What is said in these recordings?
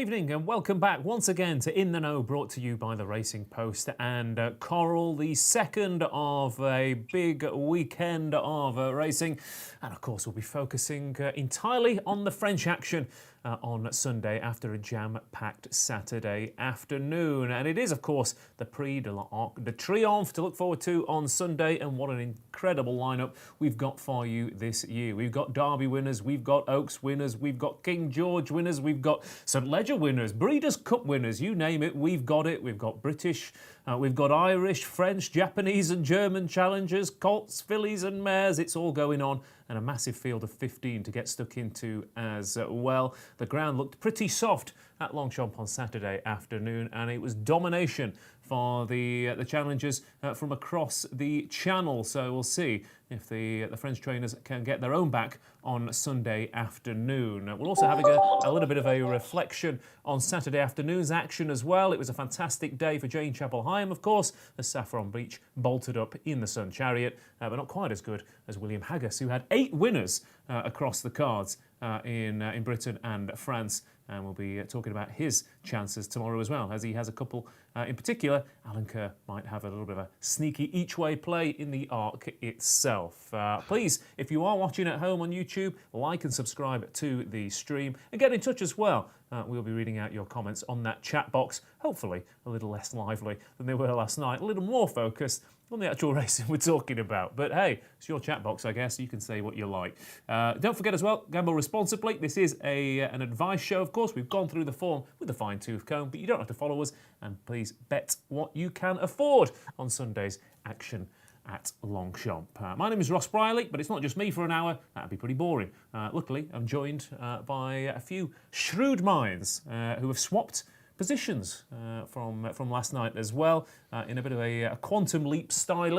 evening and welcome back once again to In the Know, brought to you by the Racing Post and Coral, the second of a big weekend of racing. And of course, we'll be focusing entirely on the French action on Sunday after a jam-packed Saturday afternoon. And it is, of course, the Prix de l'Arc de Triomphe to look forward to on Sunday. And what an incredible lineup we've got for you this year. We've got Derby winners, we've got Oaks winners, we've got King George winners, we've got St Leger winners, Breeders' Cup winners, you name it, we've got it. We've got British, we've got Irish, French, Japanese and German challengers, colts, fillies and mares. It's all going on, and a massive field of 15 to get stuck into as well. The ground looked pretty soft at Longchamp on Saturday afternoon, and it was domination for the challengers from across the channel. So we'll see if the French trainers can get their own back on Sunday afternoon. We're also having a little bit of a reflection on Saturday afternoon's action as well. It was a fantastic day for Jane Chapel-Hyam, of course, as Saffron Beach bolted up in the Sun Chariot, but not quite as good as William Haggas, who had 8 winners across the cards in Britain and France. And we'll be talking about his chances tomorrow as well, as he has a couple in particular. Alan Kerr might have a little bit of a sneaky each-way play in the Arc itself. Please, if you are watching at home on YouTube, like and subscribe to the stream and get in touch as well. We'll be reading out your comments on that chat box, hopefully a little less lively than they were last night, a little more focused on the actual racing we're talking about. But hey, it's your chat box, I guess. You can say what you like. Don't forget as well, Gamble Responsibly. This is an advice show, of course. We've gone through the form with a fine-tooth comb, but you don't have to follow us. And please bet what you can afford on Sunday's action at Longchamp. My name is Ross Brierley, but it's not just me for an hour. That'd be pretty boring. Luckily, I'm joined by a few shrewd minds who have swapped positions from last night as well, in a bit of a quantum leap style.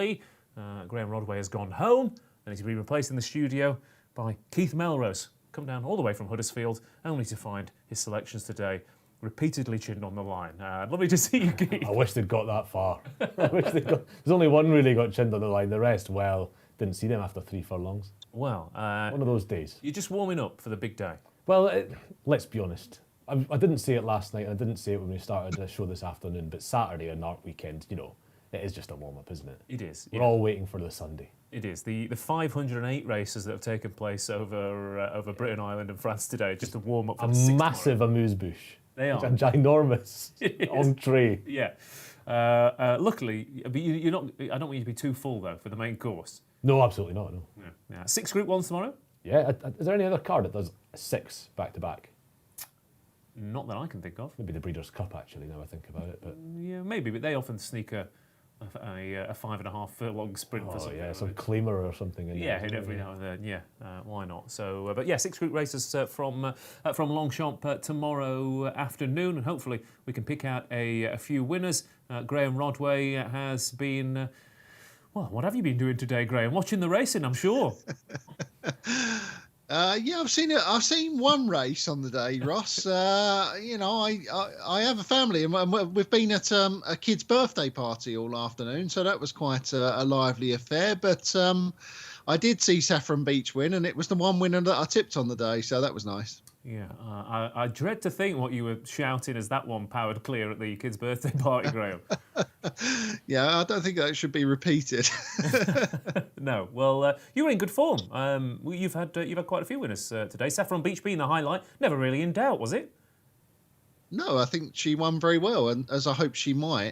Graeme Rodway has gone home and he's been replaced in the studio by Keith Melrose. Come down all the way from Huddersfield, only to find his selections today repeatedly chinned on the line. Lovely to see you, Keith. I wish they'd got that far. There's only one really got chinned on the line. The rest, well, didn't see them after 3 furlongs. Well, one of those days. You're just warming up for the big day. Well, let's be honest. I didn't say it last night, and I didn't say it when we started the show this afternoon, but Saturday and Arc weekend, you know, it is just a warm-up, isn't it? It is. We're all waiting for the Sunday. It is. The 508 races that have taken place over Britain, Ireland and France today, just a warm-up for the massive amuse-bouche. They are. A ginormous entree. Yeah. Luckily, you're not. I don't want you to be too full, though, for the main course. No, absolutely not, no. Yeah. 6 Group 1s tomorrow? Yeah. Is there any other card that does 6 back-to-back? Not that I can think of. Maybe the Breeders' Cup, actually, now I think about it. But yeah, maybe, but they often sneak a 5.5 furlong sprint for something. Yeah, some claimer or something. Every now and then, yeah. Why not? So, but yeah, 6 group races from Longchamp tomorrow afternoon, and hopefully we can pick out a few winners. Graeme Rodway has been. Well, what have you been doing today, Graeme? Watching the racing, I'm sure. Yeah, I've seen it. I've seen one race on the day, Ross. I have a family, and we've been at a kid's birthday party all afternoon, so that was quite a lively affair. But I did see Saffron Beach win, and it was the one winner that I tipped on the day, so that was nice. Yeah, I dread to think what you were shouting as that one powered clear at the kid's birthday party, Graeme. Yeah, I don't think that should be repeated. No, well, you were in good form. You've had quite a few winners today. Saffron Beach being the highlight, never really in doubt, was it? No, I think she won very well, and as I hope she might.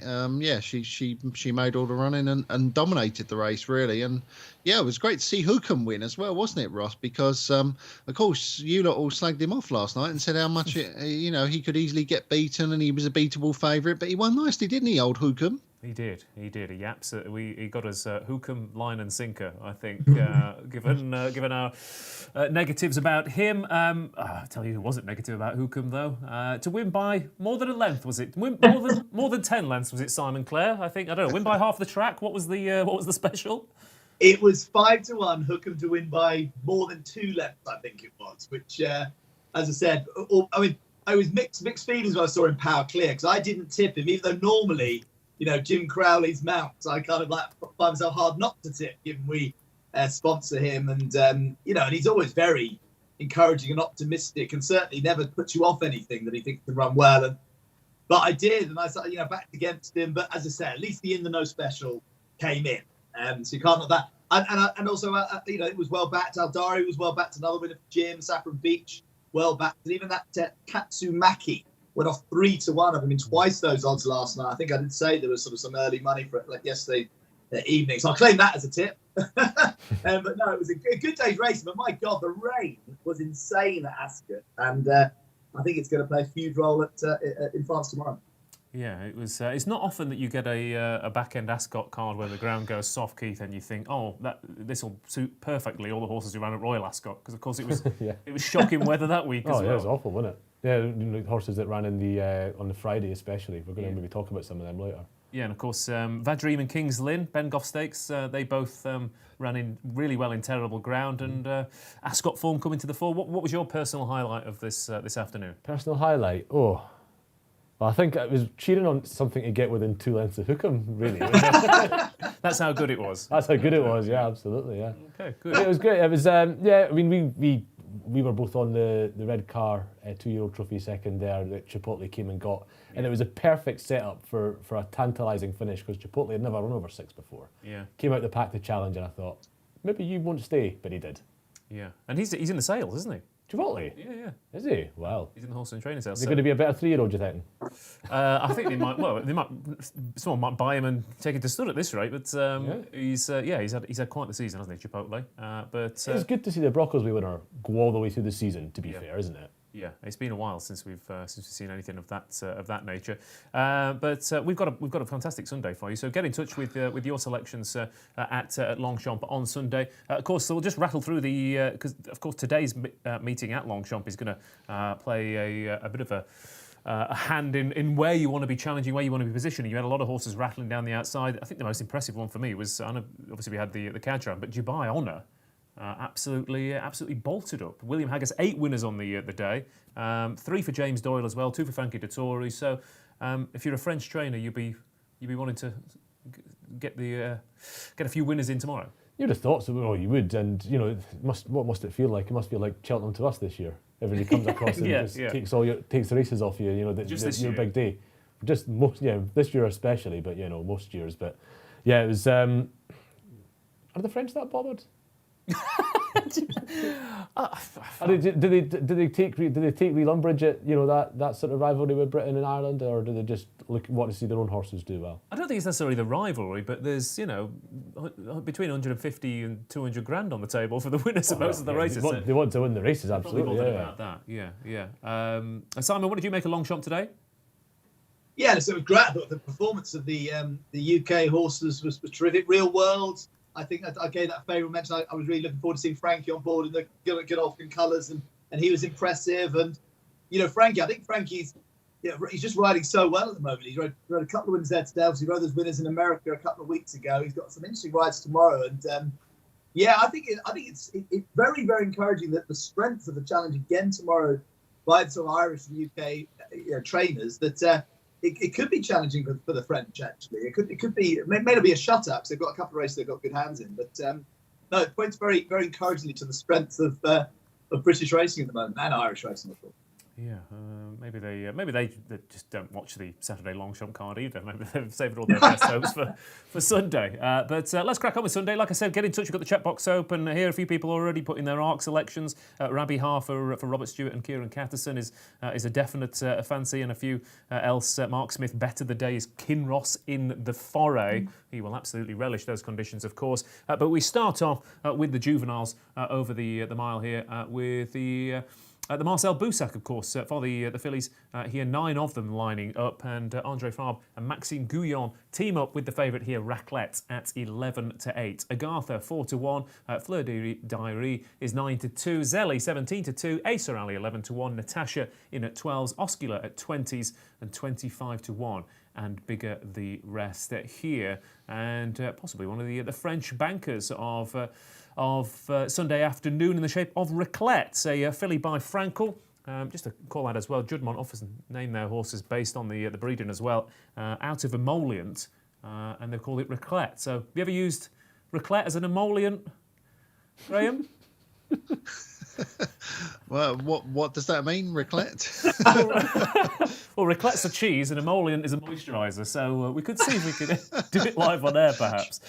She made all the running and dominated the race, really. And yeah, it was great to see Hookham win as well, wasn't it, Ross? Because of course you lot all slagged him off last night and said how much he could easily get beaten and he was a beatable favourite, but he won nicely, didn't he, old Hookham? He did. He he got us Hookham, line and sinker, I think, given our negatives about him. I'll tell you who wasn't negative about Hookham, though. To win by more than a length, was it? More than 10 lengths, was it, Simon Clare? I think, I don't know, win by half the track. What was the special? It was 5-1, Hookham to win by more than 2 lengths, I think it was, which, as I said, I was mixed feelings when I saw him power clear, because I didn't tip him, even though normally, Jim Crowley's mounts, I kind of find myself hard not to tip, given we sponsor him. And, and he's always very encouraging and optimistic, and certainly never puts you off anything that he thinks can run well. But I did, and I started, backed against him. But as I said, at least the In the Know special came in, so you can't knock that. And also, it was well backed. Aldari was well backed. Another winner for Jim. Saffron Beach, well backed. And even that Katsumaki went off 3-1. I mean, twice those odds last night. I think I did say there was sort of some early money for it, like yesterday evening. So I'll claim that as a tip. But no, it was a good day's racing. But my God, the rain was insane at Ascot. And I think it's going to play a huge role in France tomorrow. Yeah, it was. It's not often that you get a back-end Ascot card where the ground goes soft, Keith, and you think, oh, this will suit perfectly all the horses who ran at Royal Ascot, because of course it was it was shocking weather that week as well. Yeah, it was awful, wasn't it? Yeah, horses that ran in the on the Friday especially. We're going to maybe talk about some of them later. Yeah, and of course, Vadream and King's Lynn, Ben Goff Stakes, they both ran in really well in terrible ground, and Ascot form coming to the fore. What was your personal highlight of this afternoon? Personal highlight? Oh. Well, I think I was cheering on something to get within 2 lengths of Hookham, really. That's how good it was. That's how good it was, yeah, absolutely, yeah. Okay, good. It was great. It was, I mean, we were both on the red car, 2-year-old trophy second there that Chipotle came and got. And it was a perfect setup for a tantalising finish, because Chipotle had never run over 6 before. Yeah. Came out the pack to challenge, and I thought, maybe you won't stay, but he did. Yeah, and he's in the sales, isn't he? Chipotle? Yeah. Is he? Wow. He's in the horse and training sales. Is he going to be a better 3-year-old, do you think? I think they might. Well, someone might buy him and take him to stud at this rate. But he's had quite the season, hasn't he, Chipotle? But it's good to see the Brocklesby winner go all the way through the season. To be fair, isn't it? Yeah, it's been a while since we've seen anything of that nature. But we've got a fantastic Sunday for you. So get in touch with your selections at Longchamp on Sunday. Of course, so we'll just rattle through because of course today's meeting at Longchamp is going to play a bit of a hand in where you want to be challenging, where you want to be positioning. You had a lot of horses rattling down the outside. I think the most impressive one for me was, I know obviously we had the Cadran, but Dubai Honour. Absolutely bolted up. William Haggas, 8 winners on the day, 3 for James Doyle as well, 2 for Frankie Dettori. So if you're a French trainer, you'd be wanting to get a few winners in tomorrow. You'd have thought so. Well, you would, and what must it feel like? It must feel like Cheltenham to us this year. Everybody comes across and takes the races off you. Your big day. Just this year especially, but most years. But yeah, it was. Are the French that bothered? Did they take real umbrage at that sort of rivalry with Britain and Ireland, or do they just want to see their own horses do well? I don't think it's necessarily the rivalry, but there's between 150 and 200 grand on the table for the winners of most of the races. They want to win the races, absolutely. About that, yeah. Simon, what did you make of Longchamp today? Yeah, so it was great. I thought the performance of the UK horses was terrific. Real World. I think I gave that a favourable mention. I was really looking forward to seeing Frankie on board in the Godolphin colours, and he was impressive. And Frankie, I think Frankie's he's just riding so well at the moment. He's rode a couple of winners there today. Obviously, rode those winners in America a couple of weeks ago. He's got some interesting rides tomorrow, and I think it's very, very encouraging that the strength of the challenge again tomorrow by the sort of Irish and UK trainers that. It could be challenging for the French, actually. It could be. It may not be a shutout because they've got a couple of races they've got good hands in. But no, it points very, very encouragingly to the strength of British racing at the moment and Irish racing, of course. Yeah, maybe they just don't watch the Saturday Longchamp card either. Maybe they've saved all their best hopes for Sunday. But let's crack on with Sunday. Like I said, get in touch. We've got the chat box open here. A few people already putting their ARC selections. Rabi Ha for Robert Stewart and Kieran Catterson is a definite fancy, and a few else. Mark Smith better the day is Kinross in the Foray. He will absolutely relish those conditions, of course. But we start off with the juveniles over the mile here with the Marcel Boussac, of course, for the fillies. Here, 9 of them lining up, and André Fabre and Maxime Gouillon team up with the favourite here, Raclette, at 11-8. Agatha 4-1. Fleur de Diary is 9-2. Zelly 17-2. Acer Ali 11-1. Natasha in at 12s. Oscula at 20s and 25-1. And bigger the rest here, and possibly one of the French bankers of Sunday afternoon in the shape of Raclette, a filly by Frankel. Just to call out as well, Judmont often name their horses based on the breeding as well, out of emollient, and they've called it Raclette. So have you ever used Raclette as an emollient, Graeme? Well, what does that mean, raclette? Well, raclette's a cheese and emollient is a moisturiser, so we could see if we could do it live on air, perhaps.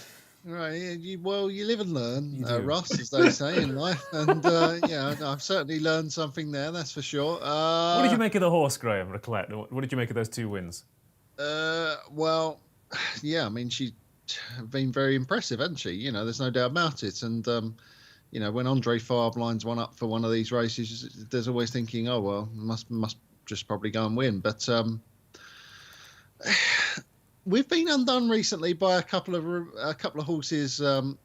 Right, you live and learn, Ross, as they say in life, and I've certainly learned something there, that's for sure. What did you make of the horse, Graeme, Raclette? What did you make of those 2 wins? Well, yeah, I mean, she's been very impressive, hasn't she? You know, there's no doubt about it, and when Andre Fabre lines one up for one of these races, there's always thinking, oh well, must just probably go and win. But we've been undone recently by a couple of horses. Halla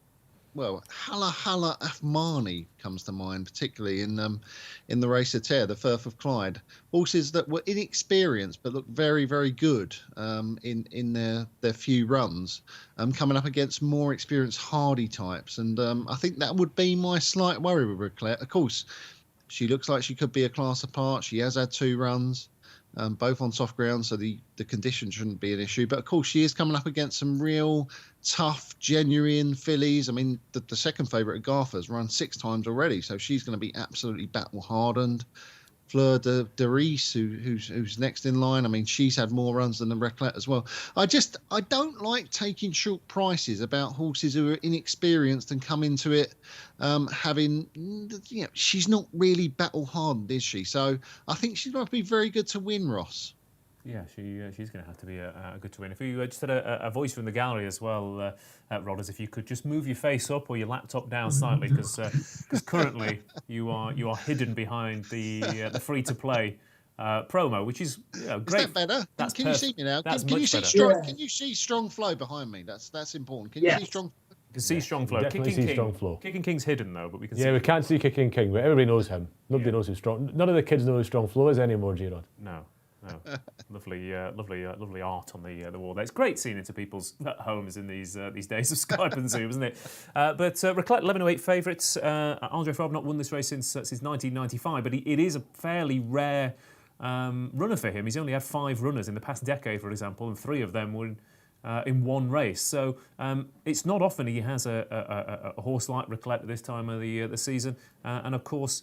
Afmani comes to mind, particularly in the Race of Terre, the Firth of Clyde. Horses that were inexperienced but looked very, very good in their few runs, coming up against more experienced hardy types. And I think that would be my slight worry with Raclette. Of course, she looks like she could be a class apart. She has had 2 runs. Both on soft ground, so the conditions shouldn't be an issue. But of course, she is coming up against some real tough, genuine fillies. I mean, the second favourite, Agatha's run 6 times already, so she's going to be absolutely battle hardened. Fleur de Ries, who's next in line. I mean, she's had more runs than the Raclette as well. I don't like taking short prices about horses who are inexperienced and come into it having, she's not really battle hardened, is she? So I think she's going to be very good to win, Ross. Yeah, she's going to have to be a good to win. If you just had a voice from the gallery as well, Rod, as if you could just move your face up or your laptop down slightly, because currently you are hidden behind the free to play promo, which is great. Is that better? Can you see me now? Can you see strong flow behind me? That's important. Can you see strong? You can see strong flow. Kicking King's hidden though, but we can see. Yeah, we can't see Kicking King, but everybody knows him. Nobody knows who strong. None of the kids know who strong flow is anymore, Gerard. No. Lovely art on the wall there. It's great seeing into people's homes in these days of Skype and Zoom, isn't it? But Raclette, 11:08 favourites. Andre Fabre not won this race since 1995, but it is a fairly rare runner for him. He's only had 5 runners in the past decade, for example, and 3 of them were in one race. So it's not often he has a horse like Raclette at this time of the season, and of course.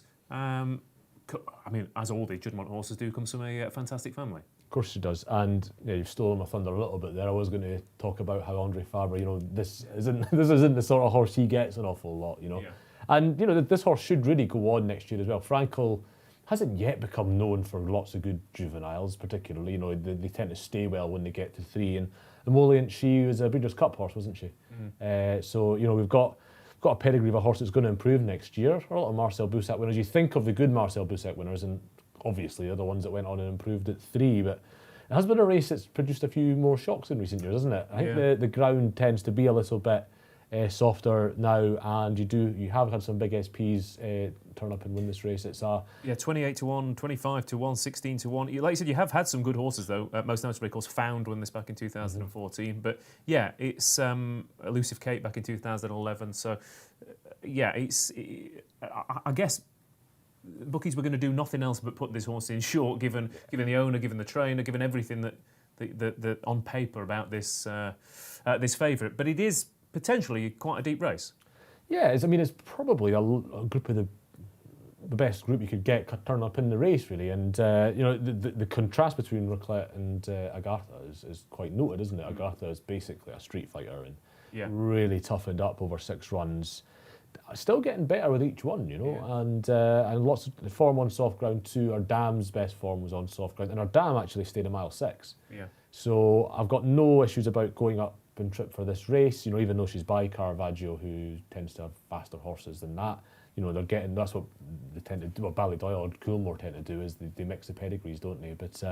I mean, as all the Juddmonte horses do, comes from a fantastic family. Of course she does, and you've stolen my thunder a little bit there. I was going to talk about how Andre Fabre, this isn't the sort of horse he gets an awful lot, Yeah. And this horse should really go on next year as well. Frankel hasn't yet become known for lots of good juveniles, particularly. They tend to stay well when they get to 3. And Emollient, she was a Breeders' Cup horse, wasn't she? Mm-hmm. So we've got a pedigree of a horse that's going to improve next year. A lot of Marcel Boussac winners. You think of the good Marcel Boussac winners, and obviously they're the ones that went on and improved at 3. But it has been a race that's produced a few more shocks in recent years, hasn't it? I think the ground tends to be a little bit softer now, and you have had some big SPs turn up and win this race. It's 28 to 1, 25 to 1, 16 to 1. Like you said, you have had some good horses though. Most notably, of course, Found won this back in 2014. But yeah, it's Elusive Kate back in 2011. So I guess bookies were going to do nothing else but put this horse in short, given the owner, given the trainer, given everything that on paper about this favourite. But it is potentially quite a deep race. Yeah, it's probably a group of the best group you could get turn up in the race, really. And the contrast between Raclette and Agatha is quite noted, isn't it? Agatha is basically a street fighter and really toughened up over 6 runs. Still getting better with each one, and lots of the form on soft ground too. Our Dam's best form was on soft ground, and our Dam actually stayed a mile 6. Yeah. So I've got no issues about going up and trip for this race, even though she's by Caravaggio, who tends to have faster horses than that. They're getting, that's what they tend to do, what Ballydoyle or Coolmore tend to do, is they mix the pedigrees, don't they? But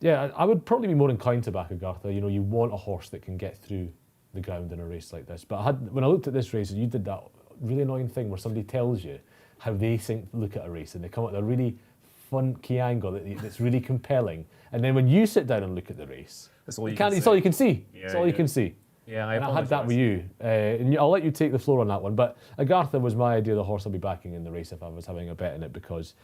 I would probably be more inclined to back Agatha. You want a horse that can get through the ground in a race like this. But when I looked at this race, you did that really annoying thing where somebody tells you how they look at a race, and they come up with a really funky angle that's really compelling. And then when you sit down and look at the race, it's all you can see. It's all you can see. Yeah, I had that with you. And I'll let you take the floor on that one. But Agatha was my idea of the horse I'll be backing in the race if I was having a bet in it, because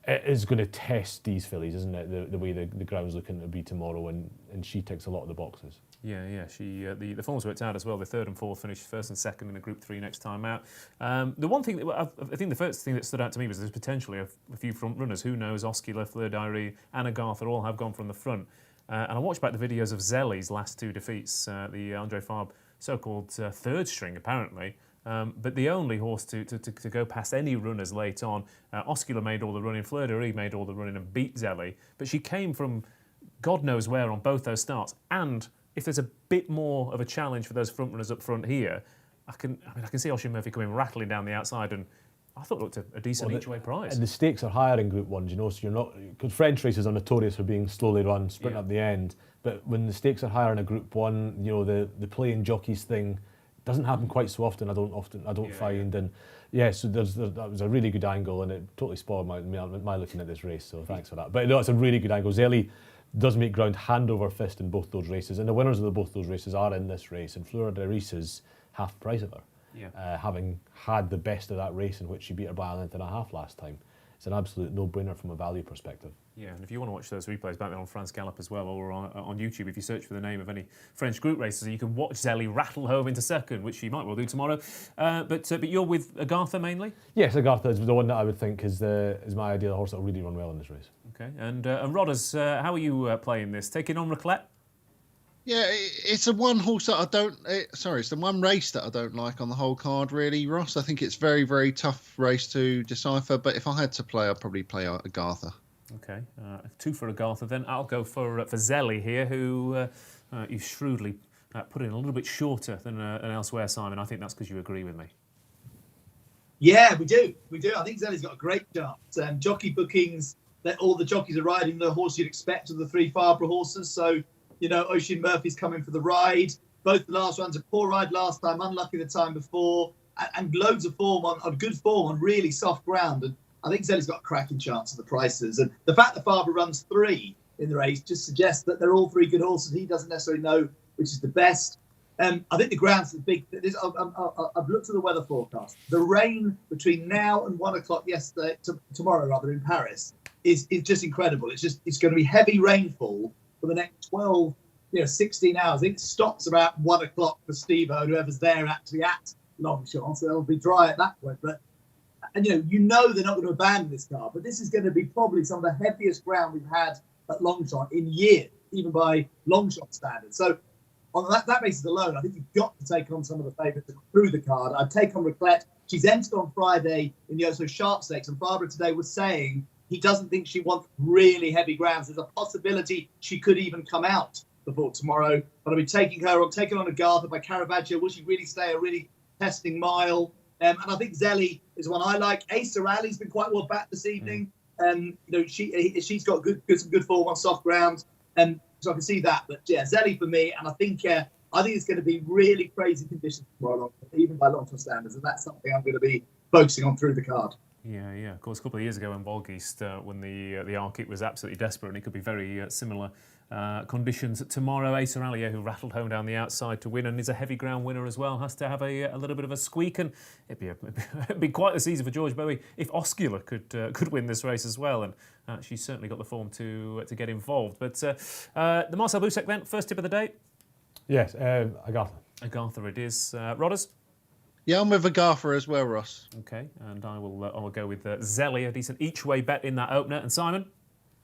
it is going to test these fillies, isn't it? The way the ground's looking to be tomorrow, and she ticks a lot of the boxes. Yeah. The forms worked out as well. The third and fourth finished first and second in a Group 3 next time out. The one thing I think the first thing that stood out to me was there's potentially a few front runners. Who knows? Oscula, Fleur Diary, and Agartha all have gone from the front. And I watched back the videos of Zelly's last two defeats, the Andre Fabre so-called third string apparently. But the only horse to go past any runners late on, Oscula made all the running, Fleur Diary made all the running and beat Zelly. But she came from God knows where on both those starts, and if there's a bit more of a challenge for those front runners up front here, I can see Oisin Murphy coming rattling down the outside, and I thought it looked a decent each-way prize. And the stakes are higher in Group 1, so you're not, because French races are notorious for being slowly run, sprint up the end. But when the stakes are higher in a Group 1, the playing jockeys thing doesn't happen quite so often. I don't find. And so that was a really good angle, and it totally spoiled my looking at this race. So thanks for that. But no, it's a really good angle. Zelly does make ground hand over fist in both those races, and the winners of both those races are in this race, and Fleur de Ris is half the price of her, having had the best of that race in which she beat her by a length and a half last time. It's an absolute no-brainer from a value perspective. Yeah, and if you want to watch those replays back then on France Gallop as well, or on YouTube, if you search for the name of any French group races, you can watch Zelly rattle home into second, which she might well do tomorrow. But you're with Agartha mainly? Yes, Agartha is the one that I would think is my ideal horse that will really run well in this race. Okay, and Rodders, how are you playing this? Taking on Raclette? Yeah, it's the one horse that it's the one race that I don't like on the whole card, really, Ross. I think it's very, very tough race to decipher, but if I had to play, I'd probably play Agartha. Okay, two for Agartha then. I'll go for Zelly here, who you shrewdly put in a little bit shorter than elsewhere, Simon. I think that's because you agree with me. Yeah, we do. I think Zelly's got a great chance. Jockey bookings, that all the jockeys are riding the horse you'd expect of the three Fabre horses, so Oisin Murphy's coming for the ride. Both the last runs, a poor ride last time, unlucky the time before, and loads of form on good form on really soft ground. And I think Zelly's got a cracking chance of the prices. And the fact that Fabre runs 3 in the race just suggests that they're all 3 good horses. He doesn't necessarily know which is the best. I think the ground's the big. I've looked at the weather forecast. The rain between now and 1 o'clock tomorrow rather in Paris is just incredible. It's going to be heavy rainfall for the next 12, 16 hours. I think it stops about 1 o'clock for Steve-O and whoever's there actually at Longchamp, so it'll be dry at that point. But they're not going to abandon this car. But this is going to be probably some of the heaviest ground we've had at Longchamp in years, even by Longchamp standards. So on that basis alone, I think you've got to take on some of the favourites through the card. I'd take on Raclette. She's entered on Friday in the Also Sharp Stakes, and Fabre today was saying he doesn't think she wants really heavy grounds. There's a possibility she could even come out before tomorrow. But I'll be taking on Agartha by Caravaggio. Will she really stay a really testing mile? And I think Zelly is one I like. Ace Rally's been quite well back this evening. She's got some good form on soft ground. So I can see that. But yeah, Zelly for me. And I think it's going to be really crazy conditions tomorrow, even by Longchamp standards. And that's something I'm going to be focusing on through the card. Yeah. Of course, a couple of years ago in Volgeast, when the Arctic was absolutely desperate, and it could be very similar conditions tomorrow. Ace Rallier, who rattled home down the outside to win and is a heavy ground winner as well, has to have a little bit of a squeak, and it'd be quite the season for George Bowie if Oscula could win this race as well, and she's certainly got the form to get involved. But the Marcel Boussac then, first tip of the day. Yes, Agartha. Agartha it is. Rodders? Yeah, I'm with Agartha as well, Ross. Okay, and I will go with Zelly, a decent each-way bet in that opener. And Simon?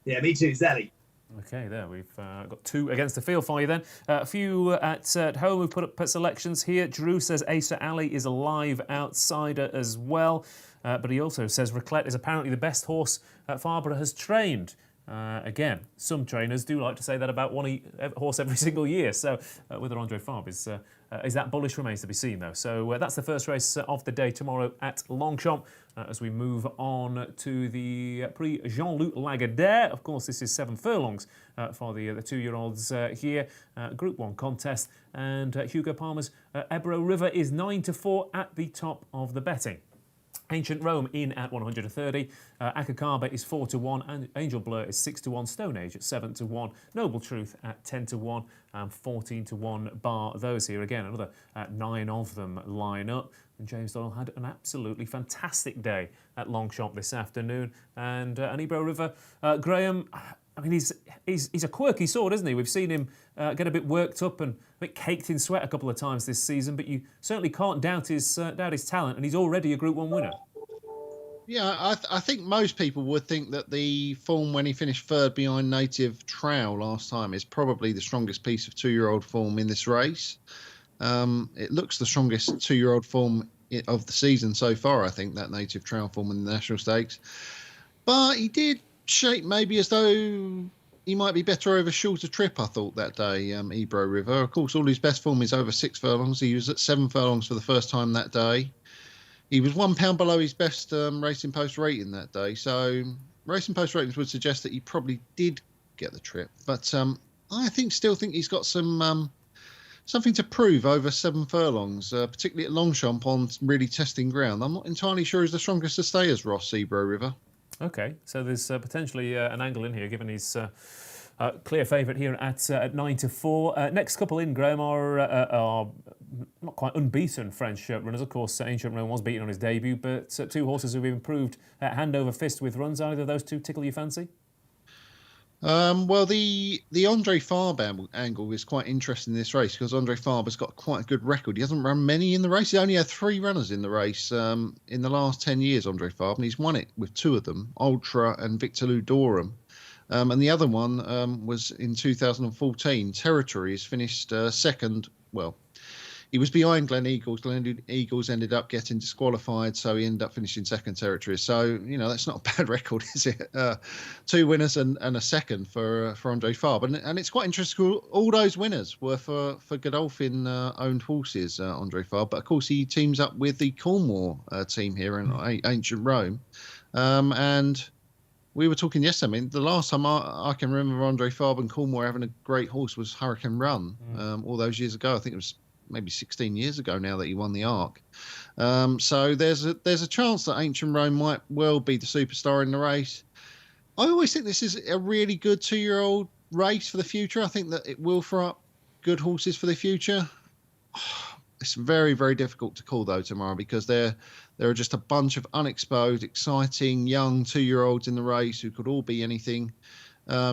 Yeah, me too, Zelly. Okay, there we've got 2 against the field for you then. A few at home who put up selections here. Drew says Acer Ali is a live outsider as well, but he also says Raclette is apparently the best horse Fabre has trained. Again, some trainers do like to say that about one horse every single year. So whether Andre Fabre is that bullish remains to be seen, though. So that's the first race of the day tomorrow at Longchamp. As we move on to the Prix Jean-Luc Lagardère. Of course, this is 7 furlongs for the 2-year-olds here. Group 1 contest. And Hugo Palmer's Ebro River is 9-4 at the top of the betting. Ancient Rome in at 130, Akakaba is 4-1, and Angel Blur is 6-1, Stone Age at 7-1, Noble Truth at 10-1, and 14-1 bar those here. Again, another 9 of them line up. And James Doyle had an absolutely fantastic day at Longchamp this afternoon. And Ebro River, Graham, I mean, he's a quirky sort, isn't he? We've seen him get a bit worked up and a bit caked in sweat a couple of times this season, but you certainly can't doubt his talent, and he's already a Group 1 winner. Yeah, I think most people would think that the form when he finished third behind native Triomphe last time is probably the strongest piece of 2-year-old form in this race. It looks the strongest 2-year-old form of the season so far, I think, that native Triomphe form in the National Stakes. But he did shape maybe as though he might be better over shorter trip, I thought, that day, Ebro River. Of course, all his best form is over 6 furlongs. He was at 7 furlongs for the first time that day. He was £1 below his best Racing Post rating that day. So Racing Post ratings would suggest that he probably did get the trip. But I still think he's got some something to prove over 7 furlongs, particularly at Longchamp on really testing ground. I'm not entirely sure he's the strongest of stayers, Ross, Ebro River. Okay, so there's potentially an angle in here, given he's clear favourite here at 9-4. Next couple in, Graeme, are not quite unbeaten French runners. Of course, Ancient Rome was beaten on his debut, but 2 horses who've improved hand over fist with runs. Either of those 2 tickle your fancy? Well, the Andre Fabre angle is quite interesting in this race because Andre Fabre's got quite a good record. He hasn't run many in the race. He only had 3 runners in the race in the last 10 years, Andre Fabre, and he's won it with 2 of them, Ultra and Victor Ludorum. And the other one was in 2014. Territory has finished second. Well, he was behind Glen Eagles. Glen Eagles ended up getting disqualified, so he ended up finishing second Territory. So, that's not a bad record, is it? 2 winners and a second for Andre Fabre. And it's quite interesting. All those winners were for Godolphin-owned horses, Andre Fabre. But, of course, he teams up with the Cornwall team here in Ancient Rome. And we were talking yesterday. I mean, the last time I can remember Andre Fabre and Cornwall having a great horse was Hurricane Run all those years ago. I think it was maybe 16 years ago now that he won the Arc. So there's a chance that Ancient Rome might well be the superstar in the race. I always think this is a really good 2-year-old race for the future. I think that it will throw up good horses for the future. It's very, very difficult to call, though, tomorrow, because there are just a bunch of unexposed, exciting, young 2-year-olds in the race who could all be anything.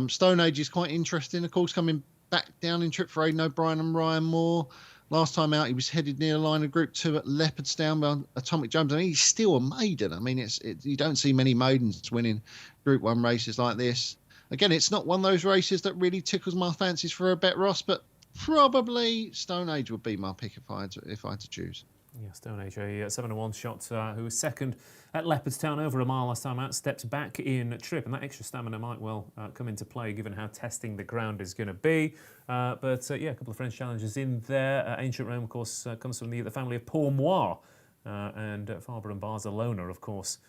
Stone Age is quite interesting, of course, coming back down in trip for Aidan O'Brien and Ryan Moore. Last time out, he was headed near the line of Group 2 at Leopardstown by Atomic Jones. I mean, he's still a maiden. I mean, you don't see many maidens winning Group 1 races like this. Again, it's not one of those races that really tickles my fancies for a bet, Ross, but probably Stone Age would be my pick if I had to choose. Yeah, Stone Age, a 7-1 shot who was second at Leopardstown over a mile last time out, steps back in trip, and that extra stamina might well come into play given how testing the ground is going to be. But a couple of French challenges in there. Ancient Rome, of course, comes from the family of Pourmois, and Fabre and Barcelona, of course,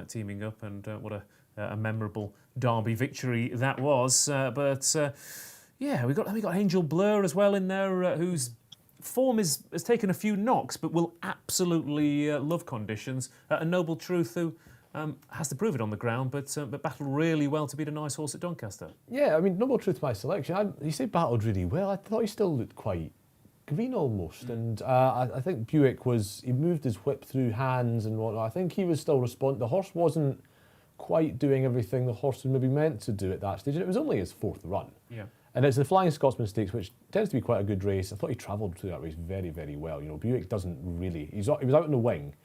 teaming up, and what a memorable Derby victory that was. We got Angel Blur as well in there, who's form has taken a few knocks, but will absolutely love conditions. And Noble Truth, who has to prove it on the ground, but battled really well to beat a nice horse at Doncaster. Yeah, I mean, Noble Truth, my selection. You say battled really well. I thought he still looked quite green almost. And I think Buick he moved his whip through hands and whatnot. I think he was still responding. The horse wasn't quite doing everything the horse was maybe meant to do at that stage. And it was only his 4th run. Yeah. And it's the Flying Scotsman Stakes, which tends to be quite a good race. I thought he travelled through that race very, very well. Buick doesn't really... He was out in the wing,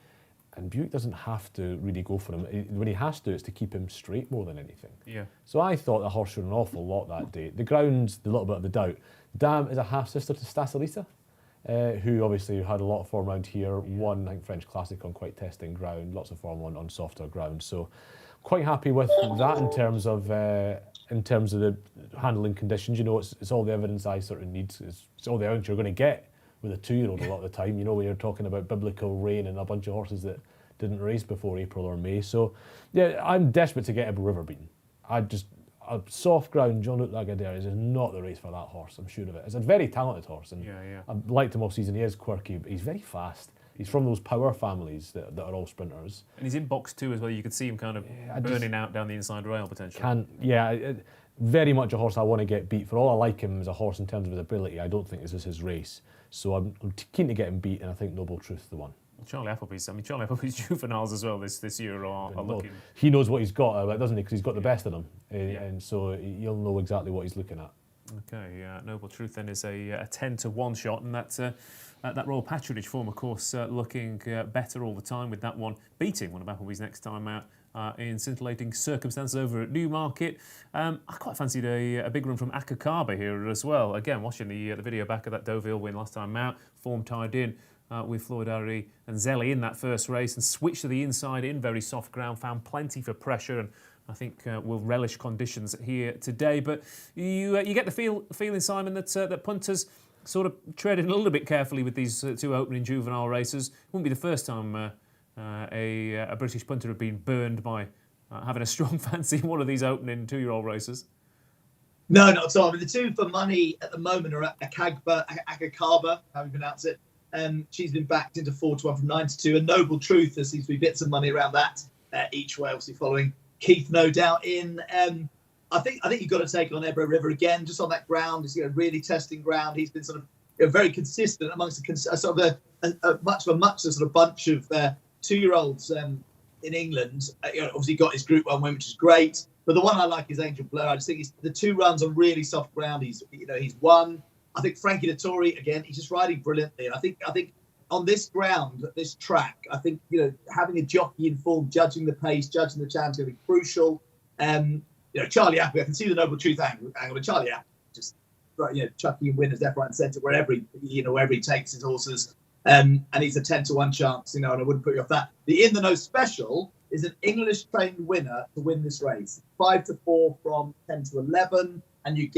and Buick doesn't have to really go for him. When he has to, it's to keep him straight more than anything. Yeah. So I thought the horse showed an awful lot that day. The ground's the little bit of the doubt. Dam is a half-sister to Stasalisa, who obviously had a lot of form around here. Won, I think, French Classic on quite testing ground. Lots of form on softer ground. So quite happy with that in terms of the handling conditions. It's all the evidence I sort of need. It's all the evidence you're going to get with a 2-year-old a lot of the time. When you're talking about biblical rain and a bunch of horses that didn't race before April or May. So, yeah, I'm desperate to get Ebro River beaten. A soft ground, John Lagardère is not the race for that horse, I'm sure of it. It's a very talented horse, and I've liked him all season. He is quirky, but he's very fast. He's from those power families that are all sprinters. And he's in box 2 as well. You could see him kind of burning out down the inside rail potentially. Very much a horse I want to get beat. For all I like him as a horse in terms of his ability, I don't think this is his race. So I'm keen to get him beat, and I think Noble Truth's the one. Charlie Appleby's juveniles as well this year are looking. He knows what he's got, doesn't he? Because he's got the best of them, and so he'll know exactly what he's looking at. Okay, Noble Truth then is a 10-1 shot, and that's that Royal Patronage form, of course, looking better all the time with that one beating one of Appleby's next time out in scintillating circumstances over at Newmarket. I quite fancied a big run from Akakaba here as well. Again, watching the video back of that Deauville win last time out, form tied in with Floyd Ari and Zelli in that first race, and switched to the inside in very soft ground, found plenty for pressure, and I think will relish conditions here today. But you get the feeling, Simon, that punters sort of treading a little bit carefully with these two opening juvenile races. Wouldn't be the first time a British punter had been burned by having a strong fancy in one of these opening 2-year-old races. No, not at all. I mean, the two for money at the moment are Akakaba, how you pronounce it. She's been backed into 4-1 from 9-2. And Noble Truth, there seems to be bits of money around that each way, obviously following Keith, no doubt, in. I think you've got to take on Ebro River again, just on that ground. It's really testing ground. He's been sort of very consistent amongst a sort of a much sort of bunch of 2-year-olds in England. Obviously got his Group 1 win, which is great. But the one I like is Angel Blur. I just think the 2 runs on really soft ground. He's won. I think Frankie Dettori, again, he's just riding brilliantly. And I think on this ground, this track, I think having a jockey in form, judging the pace, judging the chance, is going to be crucial. Charlie Appleby, I can see the Noble Truth angle, but Charlie Appleby just chucking in winners left, right, and centre wherever he takes his horses, and he's a 10-1 chance. And I wouldn't put you off that. The In the Know Special is an English trained winner to win this race, 5-4 from 10-11, and you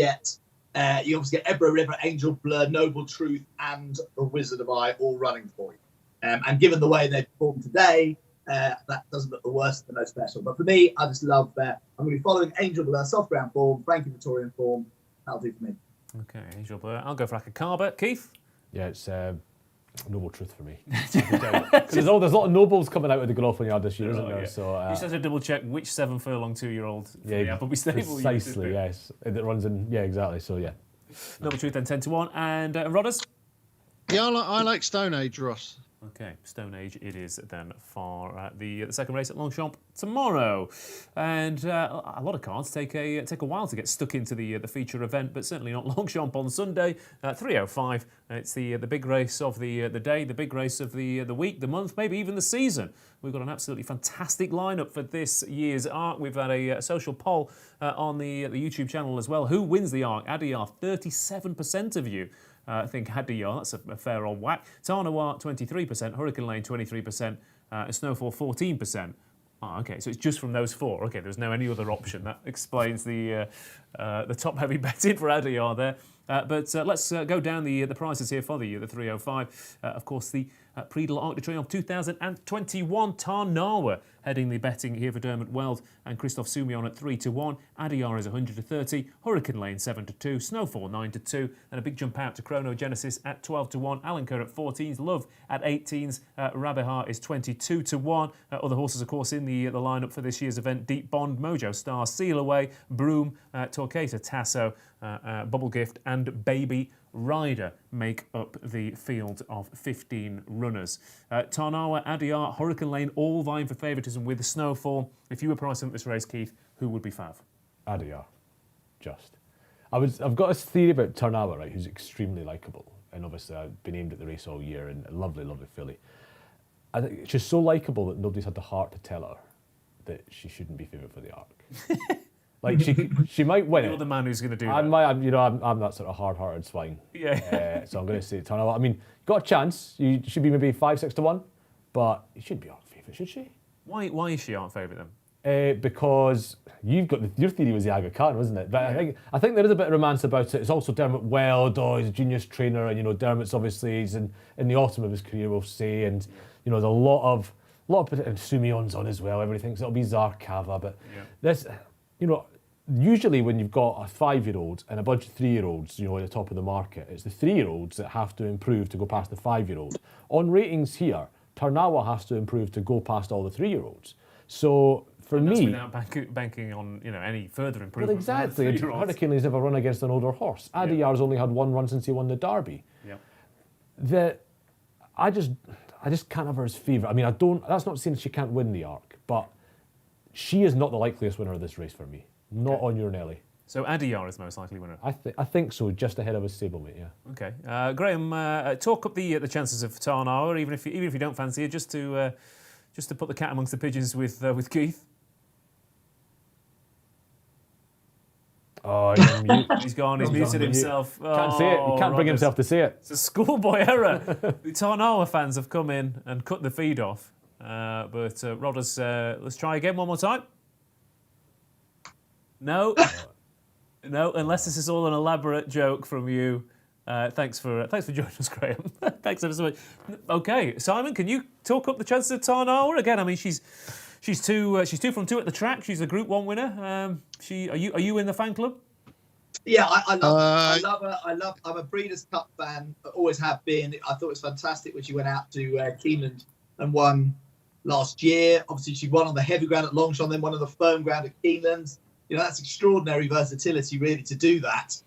obviously get Ebro River, Angel Blur, Noble Truth, and the Wizard of Eye all running for you. And given the way they've performed today, that doesn't look the worst of the No Special. But for me, I just love that. I'm going to be following Angel Blur, soft ground form, Frankie Victorian form. That'll do for me. Okay, Angel Blur. I'll go for Akakaba. Keith? Yeah, it's Noble Truth for me. There's a lot of nobles coming out of the Grafton Yard this year, isn't there? Yeah. So you just have to double check which 7 furlong 2-year-old Appleby stable. Precisely, yes. It runs in, exactly. So yeah. Noble Truth then 10-1, and Rodders? Yeah, I like Stone Age, Ross. Okay, Stone Age it is then for the second race at Longchamp tomorrow, and a lot of cards take a while to get stuck into the feature event, but certainly not Longchamp on Sunday, 3:05. It's the big race of the day, the big race of the week, the month, maybe even the season. We've got an absolutely fantastic lineup for this year's Arc. We've had a social poll on the YouTube channel as well. Who wins the Arc? Adiyar, 37% of you. I think Hadiyar, that's a fair old whack. Tarnawa, 23%, Hurricane Lane, 23%, Snowfall, 14%. Oh, okay, so it's just from those 4. Okay, there's no any other option. That explains the top-heavy betting for Adiyar there. But let's go down the prices here for the 305. Of course, the Prix de l'Arc de Triomphe 2021. Tarnawa heading the betting here for Dermot Weld and Christophe Soumillon at 3-1. Adiyar is 100-30. Hurricane Lane 7-2. Snowfall 9-2. And a big jump out to Chrono Genesis at 12-1. Alan Kerr at 14s. Love at 18s. Rabihar is 22-1. Other horses, of course, in the lineup for this year's event: Deep Bond, Mojo Star, Seal Away, Broom, Torquata, Tasso, Bubble Gift, and Baby Rider make up the field of 15 runners. Tarnawa, Adiyar, Hurricane Lane, all vying for favouritism with the Snowfall. If you were pricing up this race, Keith, who would be fav? Adiyar, just. I've got a theory about Tarnawa, right, who's extremely likeable, and obviously I've been aimed at the race all year, and a lovely, lovely filly. I think she's so likeable that nobody's had the heart to tell her that she shouldn't be favourite for the Arc. Like she might win. You're the man who's going to do that. I'm that sort of hard-hearted swine. Yeah. So I'm going to say Tarnawa. I mean, got a chance. You should be maybe 5-6-1, but you should be Arc favourite, should she? Why is she Arc favourite then? Because you've got your theory was the Aga Khan, wasn't it? But yeah. I think there is a bit of romance about it. It's also Dermot Weld. He's a genius trainer, and Dermot's obviously he's in the autumn of his career, we'll say, and there's a lot of and Soumillon's on as well. Everything, so it'll be Zarkava, but this. Usually when you've got a 5-year-old and a bunch of 3-year-olds, at the top of the market, it's the 3-year-olds that have to improve to go past the 5-year-old. On ratings here, Tarnawa has to improve to go past all the 3-year-olds. So for me, without banking on any further improvement. Well, exactly. Hurricane has never run against an older horse. Adiyar's only had 1 run since he won the Derby. Yeah. I just can't have her as favourite. I mean, that's not saying she can't win the Arc, but she is not the likeliest winner of this race for me. Not on your Nelly. So Adiyar is the most likely winner? I think so, just ahead of his stablemate, yeah. Okay. Graeme, talk up the chances of Tarnower, even if you don't fancy it, just to put the cat amongst the pigeons with Keith. Oh, he's on mute. He's gone. He's muted himself. Can't say it. He can't bring himself to say it. It's a schoolboy error. The Tarnower fans have come in and cut the feed off. But Rodders, let's try again one more time. No. No, unless this is all an elaborate joke from you. Thanks for joining us, Graeme. Thanks ever so much. Okay, Simon, can you talk up the chances of Tarnower again? I mean, she's 2 from 2 at the track. She's a Group 1 winner. Are you in the fan club? Yeah, I love her. I'm a Breeders' Cup fan. Always have been. I thought it was fantastic when she went out to Keeneland and won last year. Obviously, she won on the heavy ground at Longchamp, then won on the firm ground at Keeneland. That's extraordinary versatility, really, to do that.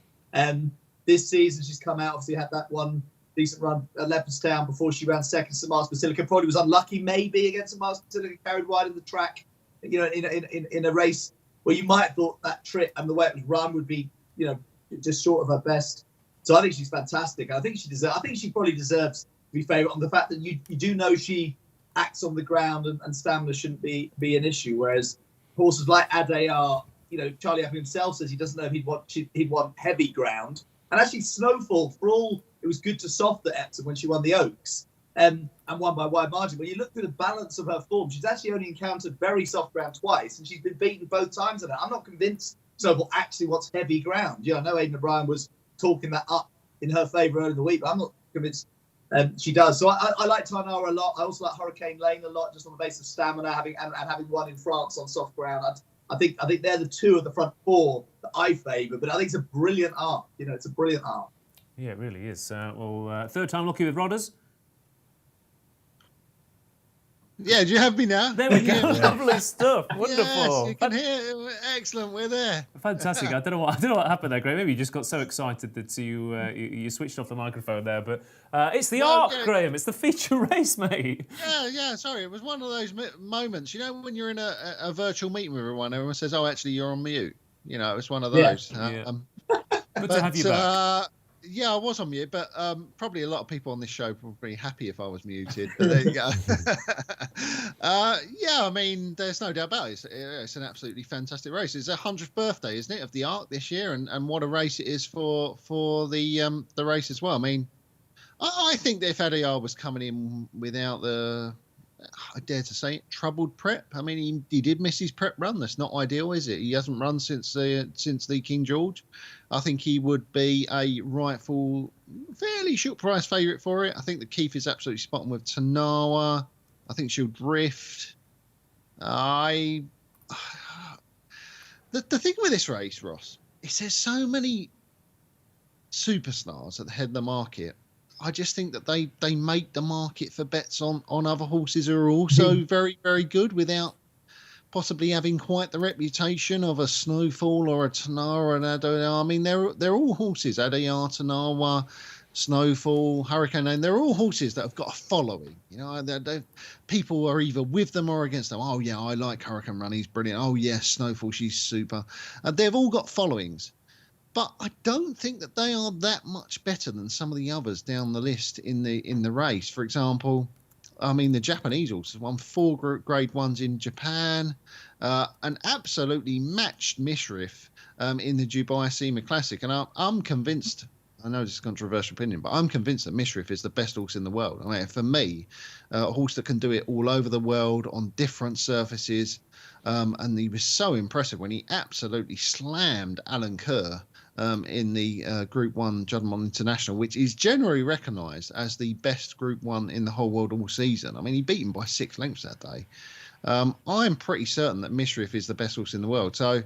This season, she's come out, obviously had that one decent run at Leopardstown before she ran second. St Mark's Basilica probably was unlucky, maybe, against St Mark's Basilica, carried wide in the track. In a race where you might have thought that trip and the way it was run would be, just short of her best. So I think she's fantastic. I think she probably deserves to be favourite on the fact that you do know she acts on the ground and stamina shouldn't be an issue. Whereas horses like Adayar, Charlie Apple himself says he doesn't know if he'd want heavy ground. And actually, Snowfall, for all it was good to soft at Epsom when she won the Oaks and won by wide margin. When you look through the balance of her form, she's actually only encountered very soft ground twice, and she's been beaten both times on it. I'm not convinced Snowfall actually wants heavy ground. I know Aidan O'Brien was talking that up in her favour earlier in the week, but I'm not convinced she does. So I like Tarnower a lot. I also like Hurricane Lane a lot, just on the basis of stamina, having won in France on soft ground. I think they're the 2 of the front 4 that I favour, but I think it's a brilliant art. It's a brilliant art. Yeah, it really is. Third time lucky with Rodders. Yeah, do you have me now? There we go. Lovely stuff. Wonderful. Yes, you can hear. Excellent. We're there. Fantastic. I don't know what happened there, Graeme. Maybe you just got so excited that you switched off the microphone there. But it's the Arc, Graeme. It's the feature race, mate. Yeah. Sorry, it was one of those moments. When you're in a virtual meeting with everyone says, "Oh, actually, you're on mute." It was one of those. Yeah. Good to have you back. Yeah, I was on mute, but probably a lot of people on this show would be happy if I was muted. But there you go. I mean, there's no doubt about it. It's an absolutely fantastic race. It's 100th birthday, isn't it, of the Arc this year, and what a race it is for the race as well. I mean, I think that if Adayar was coming in without I dare to say it, troubled prep. I mean, he did miss his prep run. That's not ideal, is it? He hasn't run since the King George. I think he would be a rightful, fairly short price favourite for it. I think that Keith is absolutely spot on with Tarnower. I think she'll drift. The thing with this race, Ross, is there's so many superstars at the head of the market. I just think that they make the market for bets on other horses who are also very, very good without possibly having quite the reputation of a Snowfall or a Tarnower and Adayar. I mean, they're all horses. Adayar, Tarnower, Snowfall, Hurricane Lane. They're all horses that have got a following. People are either with them or against them. Oh yeah, I like Hurricane Run. He's brilliant. Oh yes, Snowfall. She's super. They've all got followings. But I don't think that they are that much better than some of the others down the list in the race. For example, I mean, the Japanese horses won 4 Grade 1s in Japan, and absolutely matched Mishrif in the Dubai SEMA Classic. And I'm convinced, I know this is a controversial opinion, but I'm convinced that Mishrif is the best horse in the world. I mean, for me, a horse that can do it all over the world on different surfaces. And he was so impressive when he absolutely slammed Alan Kerr in the Group 1 Juddmonte International, which is generally recognised as the best Group 1 in the whole world all season. I mean, he beat him by 6 lengths that day. I'm pretty certain that Mishrif is the best horse in the world. So